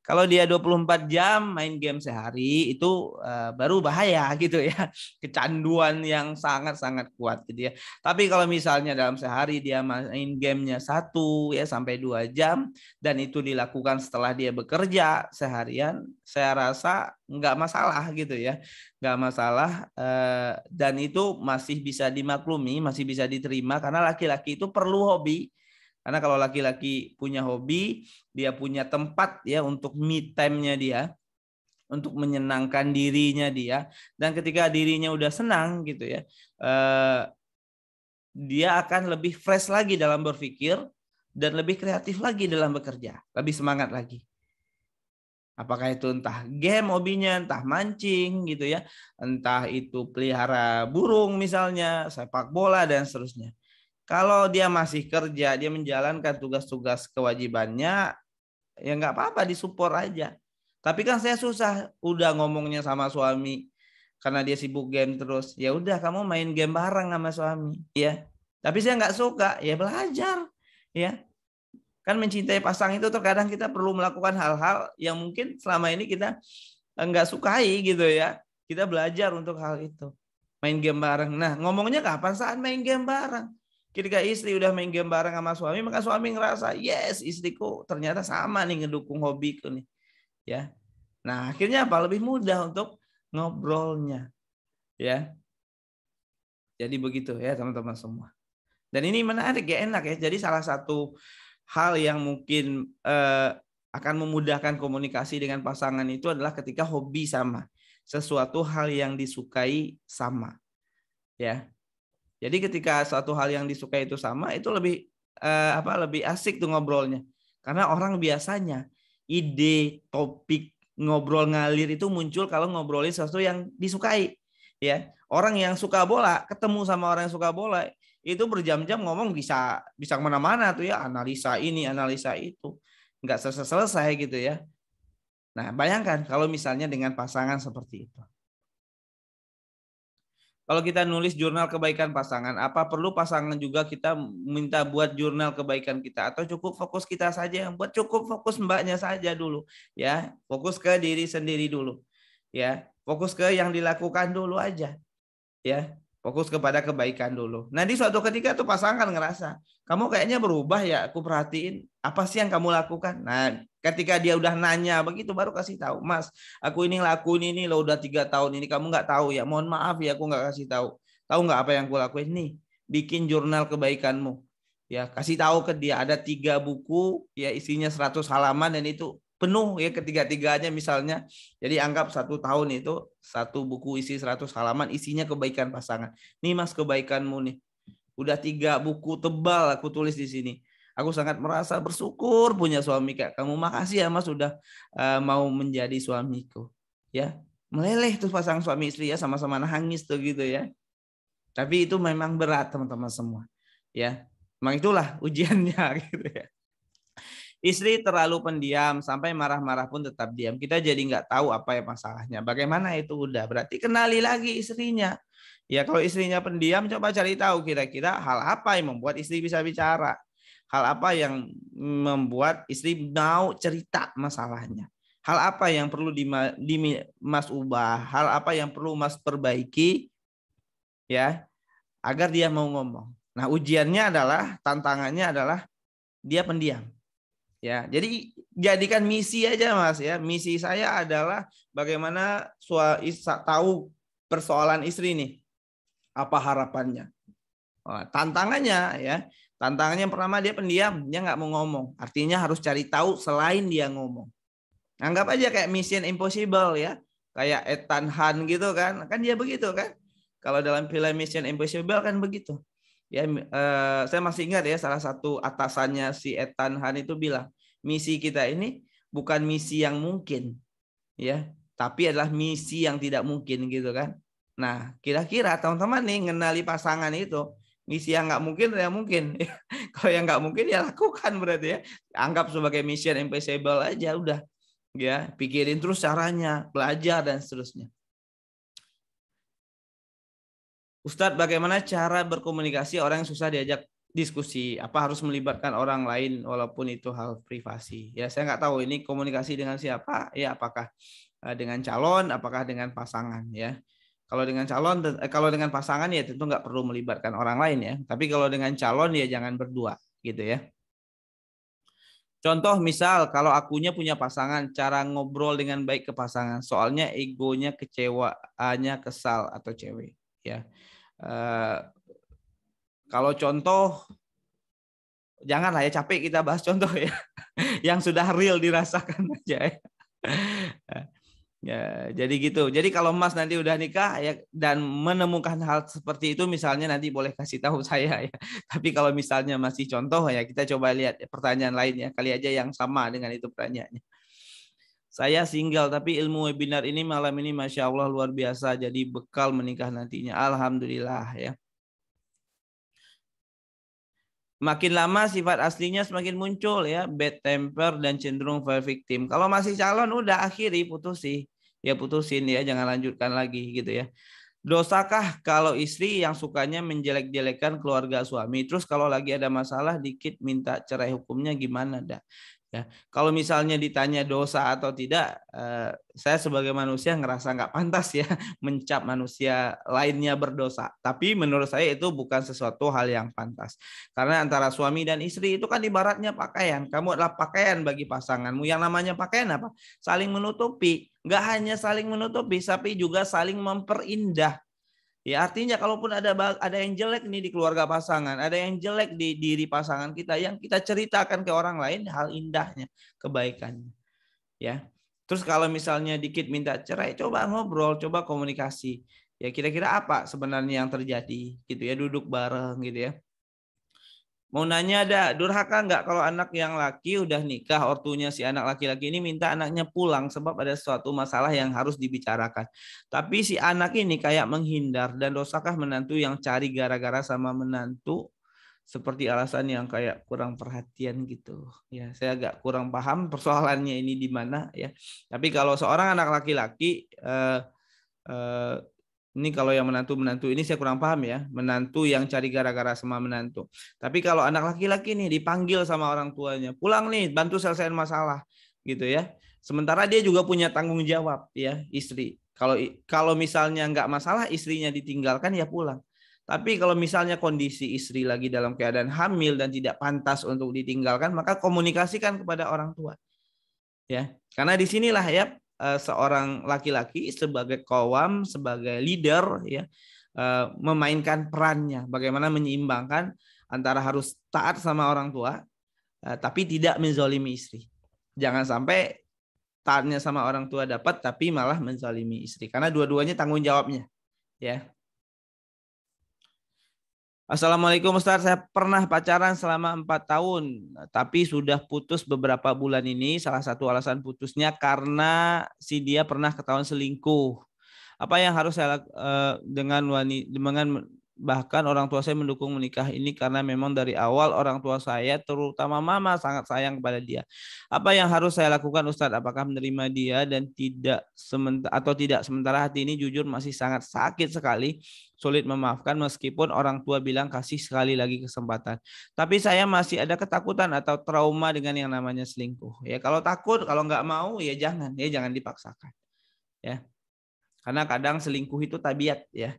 Kalau dia 24 jam main game sehari itu baru bahaya gitu ya. Kecanduan yang sangat-sangat kuat gitu ya. Tapi kalau misalnya dalam sehari dia main gamenya 1 sampai 2 jam dan itu dilakukan setelah dia bekerja seharian, saya rasa nggak masalah gitu ya. Nggak masalah dan itu masih bisa dimaklumi, masih bisa diterima karena laki-laki itu perlu hobi. Karena kalau laki-laki punya hobi, dia punya tempat ya untuk me time-nya dia, untuk menyenangkan dirinya dia. Dan ketika dirinya udah senang gitu ya, dia akan lebih fresh lagi dalam berpikir dan lebih kreatif lagi dalam bekerja, lebih semangat lagi. Apakah itu entah game hobinya, entah mancing gitu ya, entah itu pelihara burung misalnya, sepak bola dan seterusnya. Kalau dia masih kerja, dia menjalankan tugas-tugas kewajibannya, ya nggak apa-apa, disupport aja. Tapi kan saya susah udah ngomongnya sama suami karena dia sibuk game terus. Ya udah kamu main game bareng sama suami, ya. Tapi saya nggak suka, ya belajar, ya. Kan mencintai pasangan itu terkadang kita perlu melakukan hal-hal yang mungkin selama ini kita nggak sukai gitu ya. Kita belajar untuk hal itu. Main game bareng. Nah, ngomongnya kapan saat main game bareng? Ketika istri udah main game bareng sama suami, maka suami ngerasa, yes, istriku ternyata sama nih ngedukung hobiku nih. Ya. Nah, akhirnya apa? Lebih mudah untuk ngobrolnya. Ya. Jadi begitu ya teman-teman semua. Dan ini menarik ya, enak ya. Jadi salah satu hal yang mungkin akan memudahkan komunikasi dengan pasangan itu adalah ketika hobi sama. Sesuatu hal yang disukai sama. Ya. Jadi ketika suatu hal yang disukai itu sama, itu lebih lebih asik tuh ngobrolnya. Karena orang biasanya ide, topik, ngobrol ngalir itu muncul kalau ngobrolin sesuatu yang disukai. Ya, orang yang suka bola ketemu sama orang yang suka bola itu berjam-jam ngomong bisa kemana-mana tuh ya, analisa ini, analisa itu, nggak selesai gitu ya. Nah, bayangkan kalau misalnya dengan pasangan seperti itu. Kalau kita nulis jurnal kebaikan pasangan, apa perlu pasangan juga kita minta buat jurnal kebaikan kita, atau cukup fokus kita saja yang buat, cukup fokus mbaknya saja dulu, ya, fokus ke diri sendiri dulu, ya, fokus ke yang dilakukan dulu aja, ya, fokus kepada kebaikan dulu. Nah di suatu ketika tuh pasangan ngerasa kamu kayaknya berubah ya, aku perhatiin apa sih yang kamu lakukan. Nah ketika dia udah nanya begitu, baru kasih tahu, Mas, aku ini lakuin ini lo udah 3 tahun ini, kamu nggak tahu ya, mohon maaf ya aku nggak kasih tahu. Tahu nggak apa yang aku lakuin nih? Bikin jurnal kebaikanmu. Ya, kasih tahu ke dia ada 3 buku ya isinya 100 halaman dan itu penuh ya ketiga-tiganya misalnya. Jadi anggap 1 tahun itu 1 buku isi 100 halaman isinya kebaikan pasangan. Nih Mas kebaikanmu nih. Udah 3 buku tebal aku tulis di sini. Aku sangat merasa bersyukur punya suami kayak kamu. Makasih ya Mas sudah mau menjadi suamiku. Ya, meleleh tuh pasangan suami istri ya, sama-sama nangis tuh gitu ya. Tapi itu memang berat teman-teman semua. Ya, memang itulah ujiannya gitu ya. Istri terlalu pendiam sampai marah-marah pun tetap diam. Kita jadi nggak tahu apa ya masalahnya. Bagaimana itu udah. Berarti kenali lagi istrinya. Ya kalau istrinya pendiam, coba cari tahu kira-kira hal apa yang membuat istri bisa bicara. Hal apa yang membuat istri mau cerita masalahnya. Hal apa yang perlu Mas ubah. Hal apa yang perlu Mas perbaiki ya agar dia mau ngomong. Nah ujiannya adalah, tantangannya adalah dia pendiam. Ya, jadi jadikan misi aja Mas ya. Misi saya adalah bagaimana tahu persoalan istri nih. Apa harapannya? Tantangannya ya. Tantangannya yang pertama dia pendiam, dia nggak mau ngomong. Artinya harus cari tahu selain dia ngomong. Anggap aja kayak Mission Impossible ya. Kayak Ethan Hunt gitu kan. Kan dia begitu kan. Kalau dalam film Mission Impossible kan begitu. Ya, saya masih ingat ya salah satu atasannya si Ethan Hunt itu bilang, misi kita ini bukan misi yang mungkin, ya, tapi adalah misi yang tidak mungkin gitu kan. Nah, kira-kira teman-teman nih ngenali pasangan itu, misi yang nggak mungkin ya mungkin. Kalau yang nggak mungkin ya lakukan berarti ya. Anggap sebagai mission impossible aja udah. Ya, pikirin terus caranya, belajar dan seterusnya. Ustadz, bagaimana cara berkomunikasi orang yang susah diajak diskusi? Apa harus melibatkan orang lain walaupun itu hal privasi? Ya, saya nggak tahu ini komunikasi dengan siapa. Ya, apakah dengan calon, apakah dengan pasangan? Ya, kalau dengan calon, kalau dengan pasangan ya tentu nggak perlu melibatkan orang lain ya. Tapi kalau dengan calon ya jangan berdua, gitu ya. Contoh misal kalau akunya punya pasangan, cara ngobrol dengan baik ke pasangan. Soalnya egonya kecewaannya kesal atau cewek. Ya. Kalau contoh, janganlah ya, capek kita bahas contoh ya, yang sudah real dirasakan aja ya. Ya, jadi gitu. Jadi kalau Mas nanti udah nikah ya dan menemukan hal seperti itu, misalnya nanti boleh kasih tahu saya ya. Tapi kalau misalnya masih contoh ya, kita coba lihat pertanyaan lainnya. Kali aja yang sama dengan itu pertanyaannya. Saya single tapi ilmu webinar ini malam ini Masya Allah luar biasa. Jadi bekal menikah nantinya. Alhamdulillah ya. Makin lama sifat aslinya semakin muncul ya, bad temper dan cenderung victim. Kalau masih calon udah akhiri, putusin. Ya putusin ya, jangan lanjutkan lagi gitu ya. Dosakah kalau istri yang sukanya menjelek-jelekan keluarga suami, terus kalau lagi ada masalah dikit minta cerai, hukumnya gimana dah? Ya, kalau misalnya ditanya dosa atau tidak, saya sebagai manusia ngerasa nggak pantas ya mencap manusia lainnya berdosa. Tapi menurut saya itu bukan sesuatu hal yang pantas. Karena antara suami dan istri itu kan ibaratnya pakaian. Kamu adalah pakaian bagi pasanganmu. Yang namanya pakaian apa? Saling menutupi. Nggak hanya saling menutupi, tapi juga saling memperindah. Ya artinya kalaupun ada yang jelek nih di keluarga pasangan, ada yang jelek di diri pasangan kita, yang kita ceritakan ke orang lain hal indahnya, kebaikannya. Ya. Terus kalau misalnya dikit minta cerai, coba ngobrol, coba komunikasi. Ya kira-kira apa sebenarnya yang terjadi gitu ya, duduk bareng gitu ya. Mau nanya, ada durhaka nggak kalau anak yang laki udah nikah, ortunya si anak laki-laki ini minta anaknya pulang sebab ada suatu masalah yang harus dibicarakan. Tapi si anak ini kayak menghindar, dan dosakah menantu yang cari gara-gara sama menantu seperti alasan yang kayak kurang perhatian gitu. Ya, saya agak kurang paham persoalannya ini di mana ya. Tapi kalau seorang anak laki-laki ini kalau yang menantu ini saya kurang paham ya. Menantu yang cari gara-gara sama menantu. Tapi kalau anak laki-laki nih dipanggil sama orang tuanya, pulang nih, bantu selesaiin masalah, gitu ya. Sementara dia juga punya tanggung jawab ya, istri. Kalau misalnya nggak masalah istrinya ditinggalkan ya pulang. Tapi kalau misalnya kondisi istri lagi dalam keadaan hamil dan tidak pantas untuk ditinggalkan, maka komunikasikan kepada orang tua. Ya, karena disinilah ya seorang laki-laki sebagai qawam, sebagai leader ya, memainkan perannya, bagaimana menyeimbangkan antara harus taat sama orang tua tapi tidak menzalimi istri. Jangan sampai taatnya sama orang tua dapat tapi malah menzalimi istri, karena dua-duanya tanggung jawabnya ya. Assalamualaikum Ustaz, saya pernah pacaran selama 4 tahun, tapi sudah putus beberapa bulan ini. Salah satu alasan putusnya karena si dia pernah ketahuan selingkuh. Apa yang harus saya dengan bahkan orang tua saya mendukung menikah ini karena memang dari awal orang tua saya terutama mama sangat sayang kepada dia. Apa yang harus saya lakukan Ustadz? Apakah menerima dia dan tidak sementara hati ini jujur masih sangat sakit sekali, sulit memaafkan meskipun orang tua bilang kasih sekali lagi kesempatan. Tapi saya masih ada ketakutan atau trauma dengan yang namanya selingkuh. Ya kalau takut, kalau nggak mau ya jangan dipaksakan. Ya. Karena kadang selingkuh itu tabiat ya.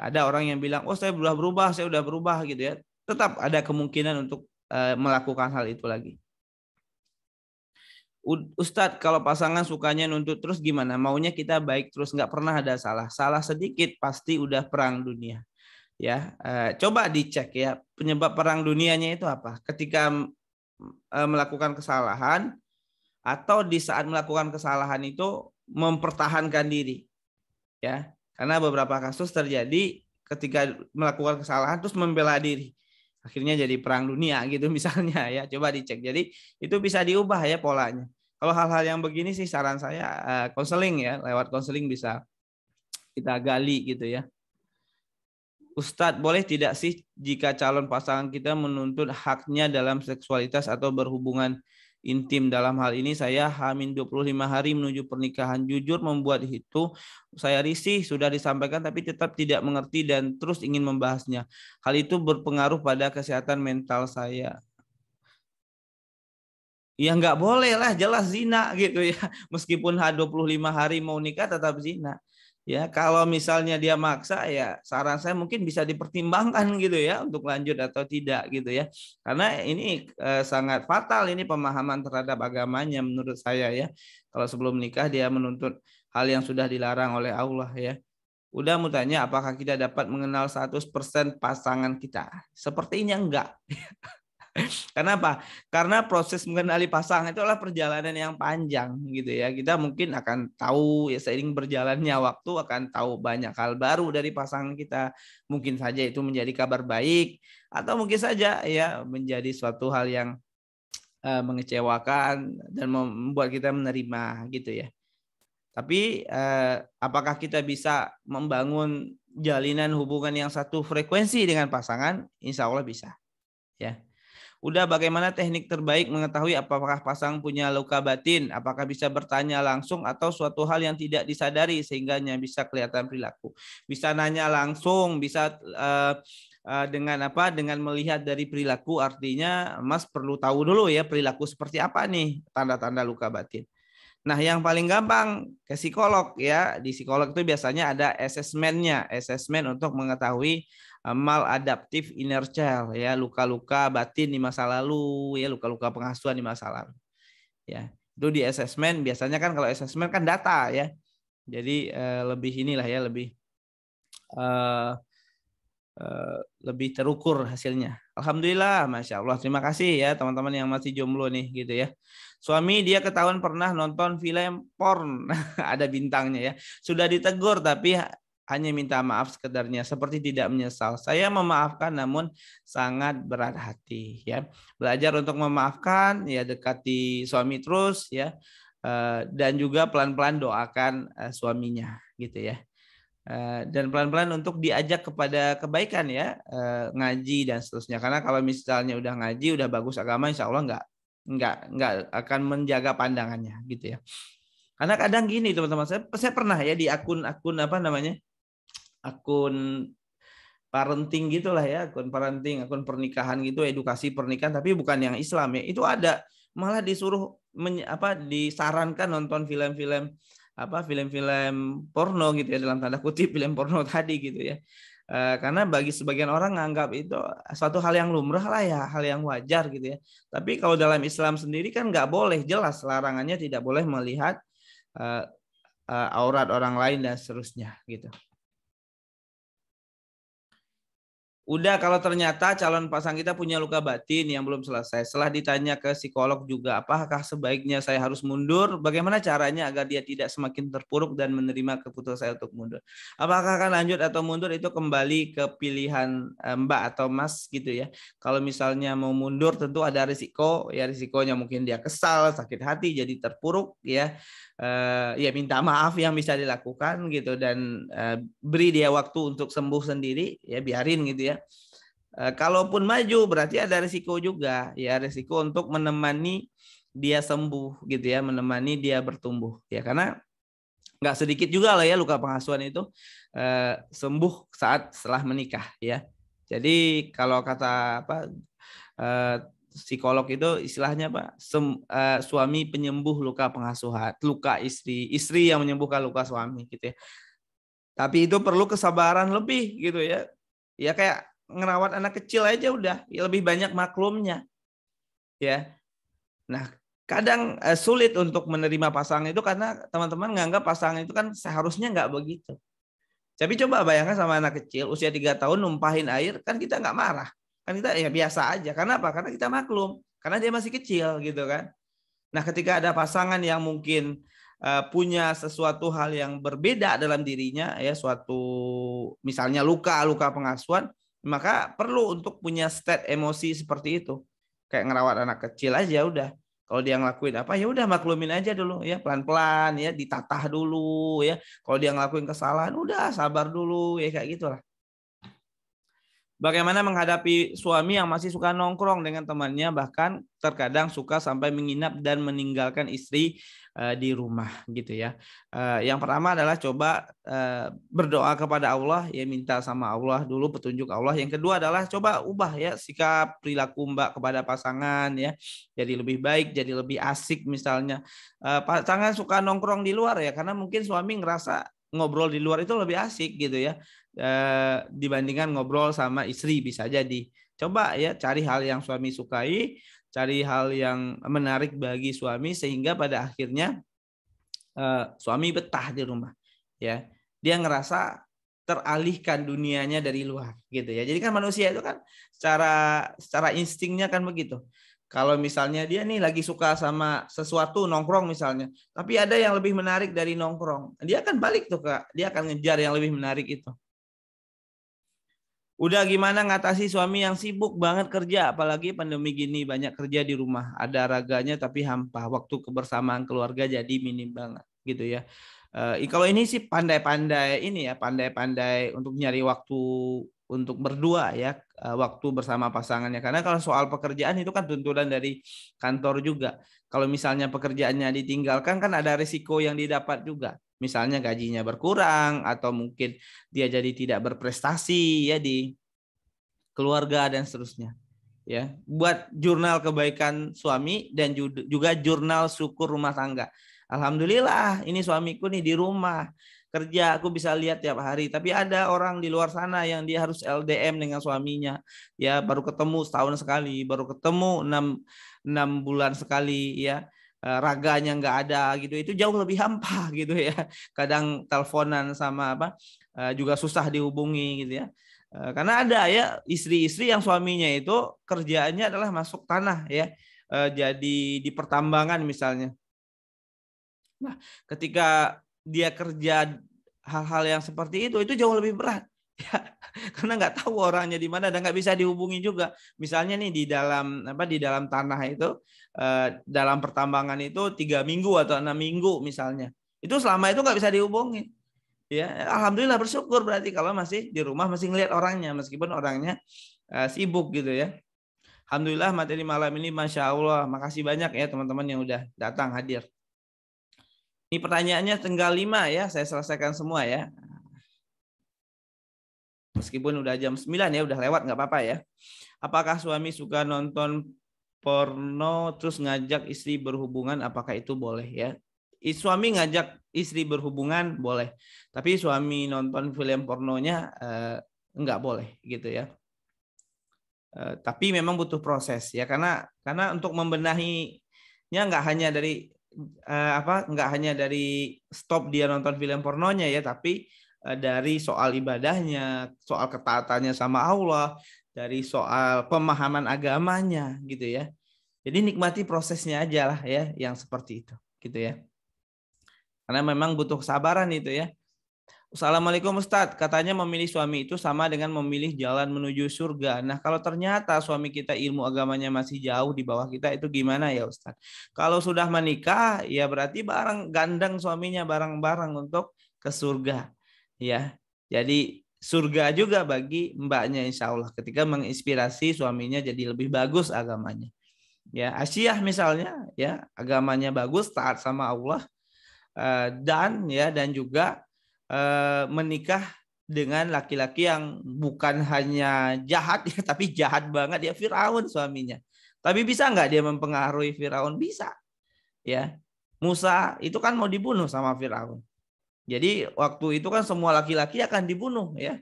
Ada orang yang bilang, oh saya udah berubah gitu ya. Tetap ada kemungkinan untuk melakukan hal itu lagi. Ustadz, kalau pasangan sukanya nuntut terus gimana? Maunya kita baik terus, nggak pernah ada salah. Salah sedikit pasti udah perang dunia. Ya, coba dicek ya penyebab perang dunianya itu apa? Ketika melakukan kesalahan atau di saat melakukan kesalahan itu mempertahankan diri. Ya, karena beberapa kasus terjadi ketika melakukan kesalahan terus membela diri, akhirnya jadi perang dunia gitu misalnya ya. Coba dicek, jadi itu bisa diubah ya polanya. Kalau hal-hal yang begini sih saran saya konseling ya, lewat konseling bisa kita gali gitu ya. Ustadz, boleh tidak sih jika calon pasangan kita menuntut haknya dalam seksualitas atau berhubungan intim? Dalam hal ini saya hamil 25 hari menuju pernikahan. Jujur membuat itu saya risih, sudah disampaikan tapi tetap tidak mengerti dan terus ingin membahasnya. Hal itu berpengaruh pada kesehatan mental saya. Ya nggak boleh lah, jelas zina gitu ya. Meskipun 25 hari mau nikah tetap zina. Ya, kalau misalnya dia maksa ya saran saya mungkin bisa dipertimbangkan gitu ya untuk lanjut atau tidak gitu ya. Karena ini sangat fatal ini pemahaman terhadap agamanya menurut saya ya. Kalau sebelum nikah dia menuntut hal yang sudah dilarang oleh Allah ya. Udah mau tanya apakah kita dapat mengenal 100% pasangan kita? Sepertinya enggak. Kenapa? Karena proses mengenali pasangan itu adalah perjalanan yang panjang gitu ya. Kita mungkin akan tahu ya seiring berjalannya waktu akan tahu banyak hal baru dari pasangan kita. Mungkin saja itu menjadi kabar baik atau mungkin saja ya menjadi suatu hal yang mengecewakan dan membuat kita menerima gitu ya. Tapi apakah kita bisa membangun jalinan hubungan yang satu frekuensi dengan pasangan? Insya Allah bisa. ya. Udah, bagaimana teknik terbaik mengetahui apakah pasang punya luka batin? Apakah bisa bertanya langsung atau suatu hal yang tidak disadari sehingga bisa kelihatan perilaku? Bisa nanya langsung, bisa dengan apa? Dengan melihat dari perilaku, artinya Mas perlu tahu dulu ya perilaku seperti apa nih tanda-tanda luka batin. Nah, yang paling gampang ke psikolog ya. Di psikolog itu biasanya ada asesmennya, asesmen untuk mengetahui maladaptive inner child ya, luka-luka batin di masa lalu ya, luka-luka pengasuhan di masa lalu. Ya, itu di asesmen biasanya kan, kalau asesmen kan data ya. Jadi lebih inilah ya, lebih terukur hasilnya. Alhamdulillah, Masya Allah. Terima kasih ya teman-teman yang masih jomblo nih gitu ya. Suami dia ketahuan pernah nonton film porn, ada bintangnya ya. Sudah ditegur tapi hanya minta maaf sekedarnya, seperti tidak menyesal. Saya memaafkan namun sangat berat hati ya. Belajar untuk memaafkan ya, dekati suami terus ya. Dan juga pelan-pelan doakan suaminya gitu ya. Dan pelan-pelan untuk diajak kepada kebaikan ya, ngaji dan seterusnya. Karena kalau misalnya udah ngaji, udah bagus agama, insya Allah nggak akan menjaga pandangannya gitu ya. Karena kadang gini teman-teman, saya pernah ya di akun apa namanya, akun parenting gitulah ya, akun parenting, akun pernikahan gitu, edukasi pernikahan, tapi bukan yang Islam ya. Itu ada malah disuruh disarankan nonton film-film porno gitu ya, dalam tanda kutip film porno tadi gitu ya. Karena bagi sebagian orang nganggap itu suatu hal yang lumrah lah ya, hal yang wajar gitu ya. Tapi kalau dalam Islam sendiri kan nggak boleh, jelas larangannya, tidak boleh melihat aurat orang lain dan seterusnya gitu. Udah, kalau ternyata calon pasang kita punya luka batin yang belum selesai, setelah ditanya ke psikolog juga, apakah sebaiknya saya harus mundur? Bagaimana caranya agar dia tidak semakin terpuruk dan menerima keputusan saya untuk mundur? Apakah akan lanjut atau mundur, itu kembali ke pilihan Mbak atau Mas gitu ya. Kalau misalnya mau mundur tentu ada risiko, ya risikonya mungkin dia kesal, sakit hati, jadi terpuruk ya. Ya minta maaf yang bisa dilakukan gitu, dan beri dia waktu untuk sembuh sendiri ya, biarin gitu ya. Kalaupun maju berarti ada risiko juga ya, risiko untuk menemani dia sembuh gitu ya, menemani dia bertumbuh ya, karena nggak sedikit juga lah ya luka pengasuhan itu sembuh saat setelah menikah ya. Jadi kalau kata psikolog itu istilahnya suami penyembuh luka pengasuhan, luka istri yang menyembuhkan luka suami gitu ya. Tapi itu perlu kesabaran lebih gitu ya. Ya kayak ngerawat anak kecil aja udah, ya lebih banyak maklumnya ya. Nah, kadang sulit untuk menerima pasangan itu karena teman-teman nganggap pasangan itu kan seharusnya nggak begitu. Tapi coba bayangkan sama anak kecil usia 3 tahun numpahin air, kan kita nggak marah. Kan kita ya biasa aja. Karena apa? Karena kita maklum. Karena dia masih kecil gitu kan. Nah, ketika ada pasangan yang mungkin punya sesuatu hal yang berbeda dalam dirinya ya, suatu misalnya luka pengasuhan, maka perlu untuk punya state emosi seperti itu. Kayak ngerawat anak kecil aja udah. Kalau dia ngelakuin apa ya udah maklumin aja dulu ya, pelan-pelan ya, ditatah dulu ya. Kalau dia ngelakuin kesalahan udah sabar dulu ya, kayak gitulah. Bagaimana menghadapi suami yang masih suka nongkrong dengan temannya, bahkan terkadang suka sampai menginap dan meninggalkan istri di rumah gitu ya. Yang pertama adalah coba berdoa kepada Allah ya, minta sama Allah dulu petunjuk Allah. Yang kedua adalah coba ubah ya sikap perilaku Mbak kepada pasangan ya. Jadi lebih baik, jadi lebih asik misalnya. Pasangan suka nongkrong di luar ya, karena mungkin suami ngerasa ngobrol di luar itu lebih asik gitu ya, dibandingkan ngobrol sama istri. Bisa jadi coba ya cari hal yang suami sukai, cari hal yang menarik bagi suami, sehingga pada akhirnya suami betah di rumah ya, dia ngerasa teralihkan dunianya dari luar gitu ya. Jadi kan manusia itu kan secara instingnya kan begitu. Kalau misalnya dia nih lagi suka sama sesuatu, nongkrong misalnya, tapi ada yang lebih menarik dari nongkrong, dia akan balik tuh Kak, dia akan ngejar yang lebih menarik itu. Udah, gimana ngatasi suami yang sibuk banget kerja, apalagi pandemi gini, banyak kerja di rumah, ada raganya tapi hampa, waktu kebersamaan keluarga jadi minim banget. gitu ya. Kalau ini sih pandai-pandai ini ya, pandai-pandai untuk nyari waktu untuk berdua ya, waktu bersama pasangannya. Karena kalau soal pekerjaan itu kan tuntutan dari kantor juga. Kalau misalnya pekerjaannya ditinggalkan kan ada risiko yang didapat juga. Misalnya gajinya berkurang atau mungkin dia jadi tidak berprestasi ya di keluarga dan seterusnya. Ya, buat jurnal kebaikan suami dan juga jurnal syukur rumah tangga. Alhamdulillah, ini suamiku nih di rumah kerja, aku bisa lihat tiap hari. Tapi ada orang di luar sana yang dia harus LDM dengan suaminya, ya baru ketemu setahun sekali, baru ketemu 6 bulan sekali, ya raganya nggak ada gitu. Itu jauh lebih hampa gitu ya. Kadang teleponan sama apa juga susah dihubungi gitu ya. Karena ada ya istri-istri yang suaminya itu kerjaannya adalah masuk tanah ya, jadi di pertambangan misalnya. Nah, ketika dia kerja hal-hal yang seperti itu jauh lebih berat ya, karena nggak tahu orangnya di mana dan nggak bisa dihubungi juga. Misalnya nih di dalam tanah itu, dalam pertambangan itu 3 minggu atau 6 minggu misalnya, itu selama itu nggak bisa dihubungi. Ya, alhamdulillah bersyukur berarti kalau masih di rumah masih ngelihat orangnya meskipun orangnya sibuk gitu ya. Alhamdulillah materi malam ini Masya Allah. Makasih banyak ya teman-teman yang udah datang hadir. Ini pertanyaannya tinggal 5 ya. Saya selesaikan semua ya. Meskipun udah jam 9 ya, udah lewat nggak apa-apa ya. Apakah suami suka nonton porno terus ngajak istri berhubungan? Apakah itu boleh ya? Suami ngajak istri berhubungan boleh, tapi suami nonton film pornonya enggak boleh gitu ya. Tapi memang butuh proses ya, karena untuk membenahinya enggak hanya dari enggak hanya dari stop dia nonton film pornonya ya, tapi dari soal ibadahnya, soal ketaatannya sama Allah, dari soal pemahaman agamanya gitu ya. Jadi nikmati prosesnya aja lah ya, yang seperti itu gitu ya. Karena memang butuh kesabaran itu ya. Assalamualaikum Ustadz, katanya memilih suami itu sama dengan memilih jalan menuju surga. Nah kalau ternyata suami kita ilmu agamanya masih jauh di bawah kita, itu gimana ya Ustadz? Kalau sudah menikah ya berarti bareng gandeng suaminya bareng-bareng untuk ke surga. Ya, jadi surga juga bagi mbaknya insya Allah ketika menginspirasi suaminya jadi lebih bagus agamanya. Ya, Asyah misalnya ya agamanya bagus, taat sama Allah, dan juga menikah dengan laki-laki yang bukan hanya jahat ya, tapi jahat banget ya, Firaun suaminya. Tapi bisa nggak dia mempengaruhi Firaun? Bisa. Ya, Musa itu kan mau dibunuh sama Firaun. Jadi waktu itu kan semua laki-laki akan dibunuh ya.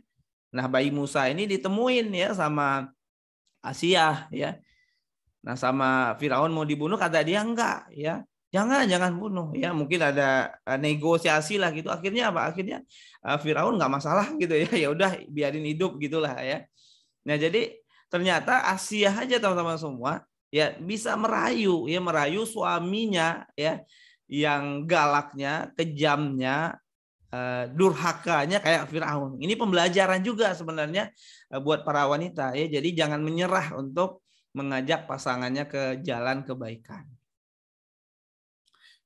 Nah bayi Musa ini ditemuin ya sama Asyah ya. Nah sama Firaun mau dibunuh, kata dia enggak ya. Jangan bunuh ya, mungkin ada negosiasi lah gitu. Akhirnya apa? Akhirnya Firaun nggak masalah gitu ya. Ya udah biarin hidup gitulah ya. Nah jadi ternyata Asyah aja teman-teman semua ya bisa merayu suaminya ya, yang galaknya, kejamnya, durhakanya kayak Firaun. Ini pembelajaran juga sebenarnya buat para wanita ya. Jadi jangan menyerah untuk mengajak pasangannya ke jalan kebaikan.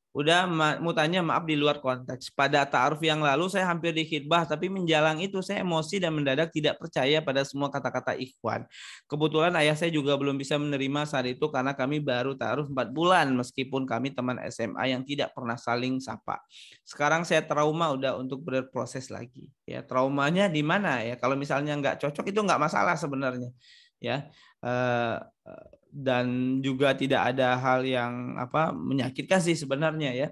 Udah mau tanya, maaf di luar konteks. Pada ta'aruf yang lalu saya hampir dikhidbah, tapi menjelang itu saya emosi dan mendadak tidak percaya pada semua kata-kata ikhwan. Kebetulan ayah saya juga belum bisa menerima saat itu karena kami baru ta'aruf 4 bulan meskipun kami teman SMA yang tidak pernah saling sapa. Sekarang saya trauma udah untuk berproses lagi. Ya, traumanya di mana ya? Kalau misalnya nggak cocok itu nggak masalah sebenarnya. Ya. Dan juga tidak ada hal yang menyakitkan sih sebenarnya ya.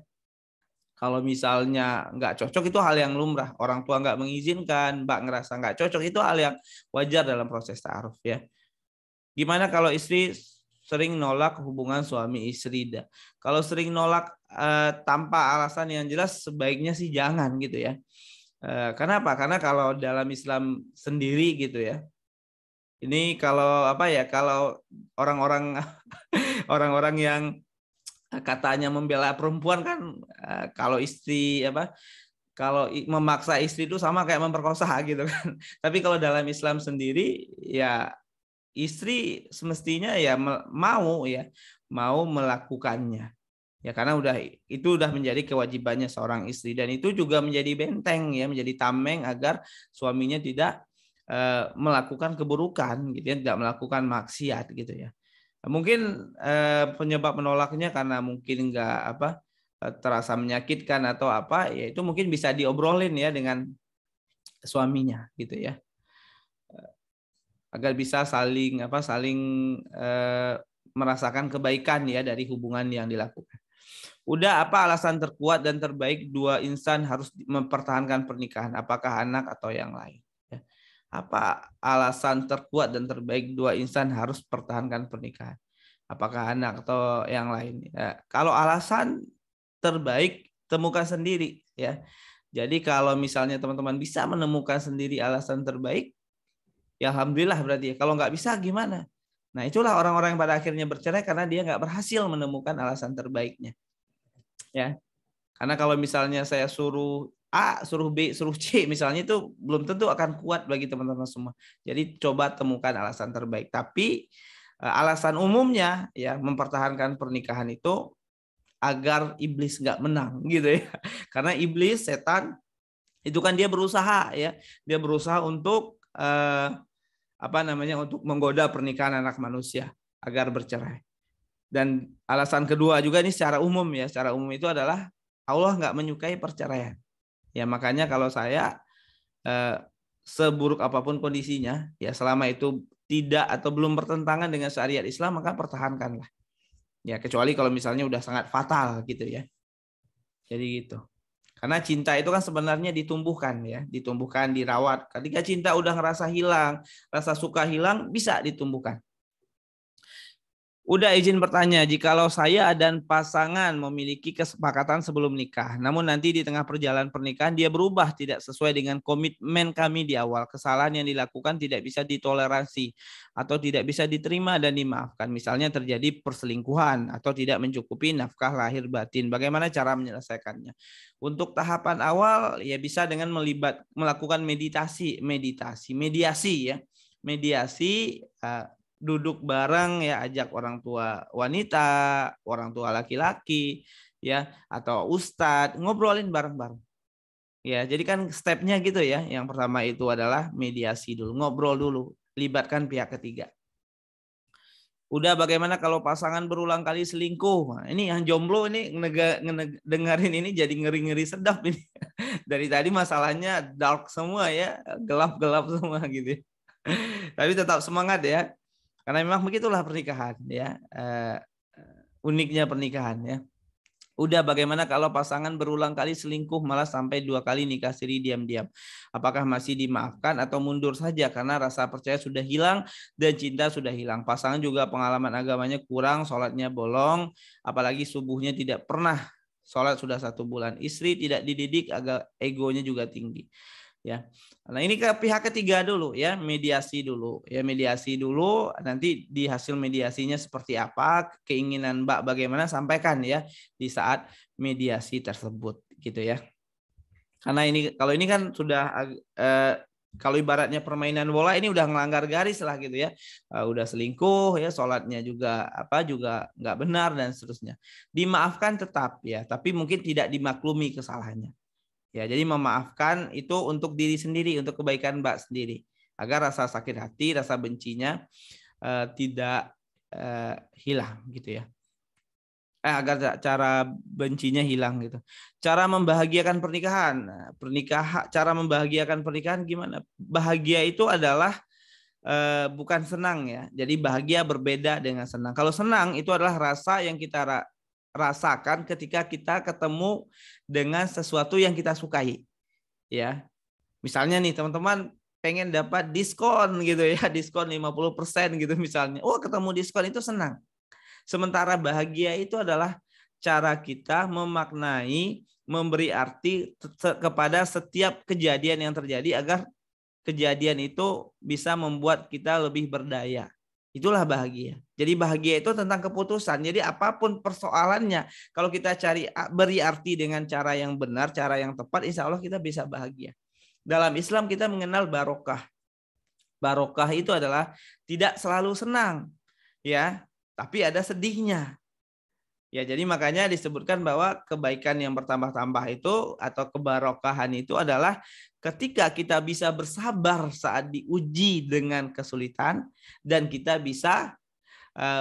Kalau misalnya nggak cocok itu hal yang lumrah, orang tua nggak mengizinkan, mbak ngerasa nggak cocok, itu hal yang wajar dalam proses ta'aruf ya. Gimana kalau istri sering nolak hubungan suami istri? Kalau sering nolak tanpa alasan yang jelas, sebaiknya sih jangan gitu ya. Kenapa? Karena kalau dalam Islam sendiri gitu ya, ini kalau kalau orang-orang orang-orang yang katanya membela perempuan kan, kalau istri kalau memaksa istri itu sama kayak memperkosa gitu kan. Tapi kalau dalam Islam sendiri ya istri semestinya ya mau melakukannya. Ya karena itu udah menjadi kewajibannya seorang istri, dan itu juga menjadi benteng ya, menjadi tameng agar suaminya tidak melakukan keburukan gitu ya, tidak melakukan maksiat gitu ya. Mungkin penyebab menolaknya karena mungkin terasa menyakitkan atau apa, ya itu mungkin bisa diobrolin ya dengan suaminya gitu ya, agar bisa saling merasakan kebaikan ya dari hubungan yang dilakukan. Udah, apa alasan terkuat dan terbaik dua insan harus mempertahankan pernikahan? Apakah anak atau yang lain? Ya. Apa alasan terkuat dan terbaik dua insan harus pertahankan pernikahan? Apakah anak atau yang lain? Ya. Kalau alasan terbaik, temukan sendiri ya. Jadi kalau misalnya teman-teman bisa menemukan sendiri alasan terbaik, ya alhamdulillah berarti ya. Kalau nggak bisa gimana? Nah itulah orang-orang yang pada akhirnya bercerai karena dia nggak berhasil menemukan alasan terbaiknya. Ya, karena kalau misalnya saya suruh A, suruh B, suruh C misalnya, itu belum tentu akan kuat bagi teman-teman semua. Jadi coba temukan alasan terbaik. Tapi alasan umumnya ya mempertahankan pernikahan itu agar iblis nggak menang gitu ya. Karena iblis, setan itu kan dia berusaha ya, dia berusaha untuk untuk menggoda pernikahan anak manusia agar bercerai. Dan alasan kedua juga ini secara umum ya, secara umum itu adalah Allah nggak menyukai perceraian. Ya makanya kalau saya seburuk apapun kondisinya, ya selama itu tidak atau belum bertentangan dengan syariat Islam, maka pertahankanlah. Ya kecuali kalau misalnya udah sangat fatal gitu ya. Jadi gitu. Karena cinta itu kan sebenarnya ditumbuhkan ya, ditumbuhkan, dirawat. Ketika cinta udah ngerasa hilang, rasa suka hilang, bisa ditumbuhkan. Udah, izin bertanya, jikalau saya dan pasangan memiliki kesepakatan sebelum nikah, namun nanti di tengah perjalanan pernikahan dia berubah tidak sesuai dengan komitmen kami di awal, kesalahan yang dilakukan tidak bisa ditoleransi atau tidak bisa diterima dan dimaafkan. Misalnya terjadi perselingkuhan atau tidak mencukupi nafkah lahir batin. Bagaimana cara menyelesaikannya? Untuk tahapan awal ya bisa dengan melakukan mediasi ya. Mediasi, duduk bareng ya, ajak orang tua wanita, orang tua laki-laki ya, atau ustadz, ngobrolin bareng-bareng. Ya, jadi kan stepnya gitu ya. Yang pertama itu adalah mediasi dulu, ngobrol dulu, libatkan pihak ketiga. Udah, bagaimana kalau pasangan berulang kali selingkuh? Nah, ini yang jomblo ini dengerin ini jadi ngeri-ngeri sedap ini. Dari tadi masalahnya dark semua ya, gelap-gelap semua gitu. Tapi tetap semangat ya. Karena memang begitulah pernikahan ya, uniknya pernikahan ya. Udah, bagaimana kalau pasangan berulang kali selingkuh malah sampai 2 kali nikah siri diam-diam? Apakah masih dimaafkan atau mundur saja karena rasa percaya sudah hilang dan cinta sudah hilang? Pasangan juga pengalaman agamanya kurang, sholatnya bolong, apalagi subuhnya tidak pernah sholat sudah 1 bulan. Istri tidak dididik, agak egonya juga tinggi. Ya, nah ini ke pihak ketiga dulu ya, mediasi dulu ya, mediasi dulu. Nanti di hasil mediasinya seperti apa, keinginan Mbak bagaimana, sampaikan ya di saat mediasi tersebut gitu ya. Karena kalau ini kan sudah kalau ibaratnya permainan bola, ini udah ngelanggar garis lah gitu ya, udah selingkuh ya, sholatnya juga juga nggak benar dan seterusnya. Dimaafkan tetap ya, tapi mungkin tidak dimaklumi kesalahannya. Ya, jadi memaafkan itu untuk diri sendiri, untuk kebaikan Mbak sendiri, agar rasa sakit hati, rasa bencinya tidak hilang gitu ya. Agar cara bencinya hilang gitu. Cara membahagiakan pernikahan. Cara membahagiakan pernikahan gimana? Bahagia itu adalah bukan senang ya. Jadi bahagia berbeda dengan senang. Kalau senang itu adalah rasa yang kita rasakan ketika kita ketemu dengan sesuatu yang kita sukai ya. Misalnya nih teman-teman pengen dapat diskon gitu ya, diskon 50% gitu misalnya. Oh, ketemu diskon itu senang. Sementara bahagia itu adalah cara kita memaknai, memberi arti kepada setiap kejadian yang terjadi agar kejadian itu bisa membuat kita lebih berdaya. Itulah bahagia. Jadi bahagia itu tentang keputusan. Jadi apapun persoalannya, kalau kita beri arti dengan cara yang benar, cara yang tepat, insya Allah kita bisa bahagia. Dalam Islam kita mengenal barokah. Barokah itu adalah tidak selalu senang, ya, tapi ada sedihnya. Ya, jadi makanya disebutkan bahwa kebaikan yang bertambah-tambah itu atau kebarokahan itu adalah ketika kita bisa bersabar saat diuji dengan kesulitan dan kita bisa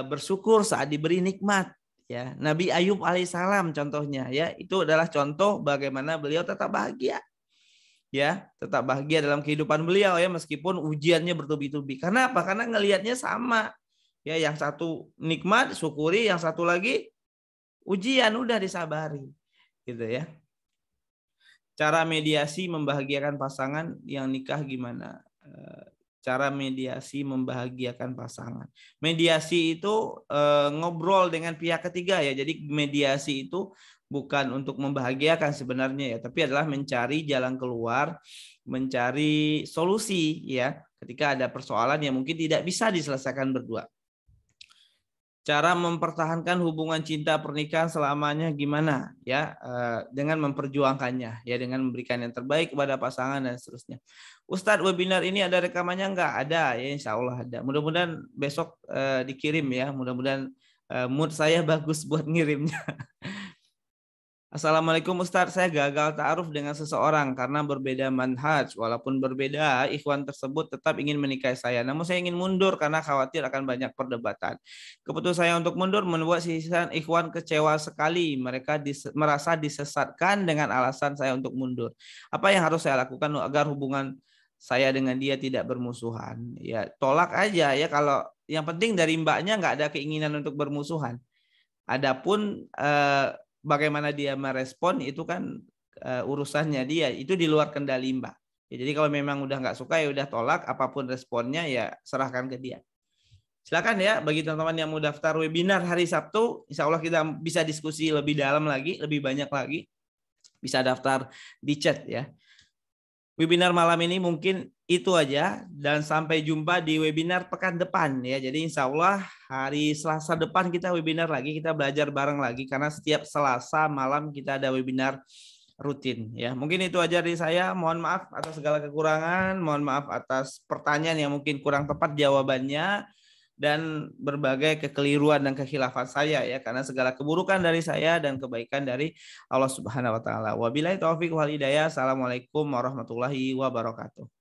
bersyukur saat diberi nikmat. Ya, Nabi Ayub alaihissalam contohnya ya, itu adalah contoh bagaimana beliau tetap bahagia. Ya, tetap bahagia dalam kehidupan beliau ya meskipun ujiannya bertubi-tubi. Karena apa? Karena ngelihatnya sama. Ya, yang satu nikmat syukuri, yang satu lagi ujian udah disabari gitu ya. Cara mediasi membahagiakan pasangan yang nikah gimana? Cara mediasi membahagiakan pasangan. Mediasi itu ngobrol dengan pihak ketiga ya. Jadi mediasi itu bukan untuk membahagiakan sebenarnya ya, tapi adalah mencari jalan keluar, mencari solusi ya ketika ada persoalan yang mungkin tidak bisa diselesaikan berdua. Cara mempertahankan hubungan cinta pernikahan selamanya gimana ya, dengan memperjuangkannya ya, dengan memberikan yang terbaik kepada pasangan dan seterusnya. Ustadz, webinar ini ada rekamannya enggak? Ada ya, insya Allah ada. Mudah-mudahan besok dikirim ya, mudah-mudahan mood saya bagus buat ngirimnya. Assalamualaikum Ustadz, saya gagal ta'aruf dengan seseorang karena berbeda manhaj. Walaupun berbeda, ikhwan tersebut tetap ingin menikahi saya. Namun saya ingin mundur karena khawatir akan banyak perdebatan. Keputusan saya untuk mundur membuat sisihan ikhwan kecewa sekali. Mereka merasa disesatkan dengan alasan saya untuk mundur. Apa yang harus saya lakukan agar hubungan saya dengan dia tidak bermusuhan? Ya, tolak aja ya, kalau yang penting dari mbaknya nggak ada keinginan untuk bermusuhan. Adapun bagaimana dia merespon itu kan urusannya dia, itu di luar kendali Mbak. Ya, jadi kalau memang udah nggak suka ya udah tolak, apapun responnya ya serahkan ke dia. Silakan ya bagi teman-teman yang mau daftar webinar hari Sabtu, insya Allah kita bisa diskusi lebih dalam lagi, lebih banyak lagi. Bisa daftar di chat ya. Webinar malam ini mungkin itu aja dan sampai jumpa di webinar pekan depan ya. Jadi insya Allah hari Selasa depan kita webinar lagi, kita belajar bareng lagi karena setiap Selasa malam kita ada webinar rutin ya. Mungkin itu aja dari saya. Mohon maaf atas segala kekurangan, mohon maaf atas pertanyaan yang mungkin kurang tepat jawabannya dan berbagai kekeliruan dan kekhilafan saya ya, karena segala keburukan dari saya dan kebaikan dari Allah Subhanahu wa taala. Wabillahi taufiq wal hidayah. Assalamualaikum warahmatullahi wabarakatuh.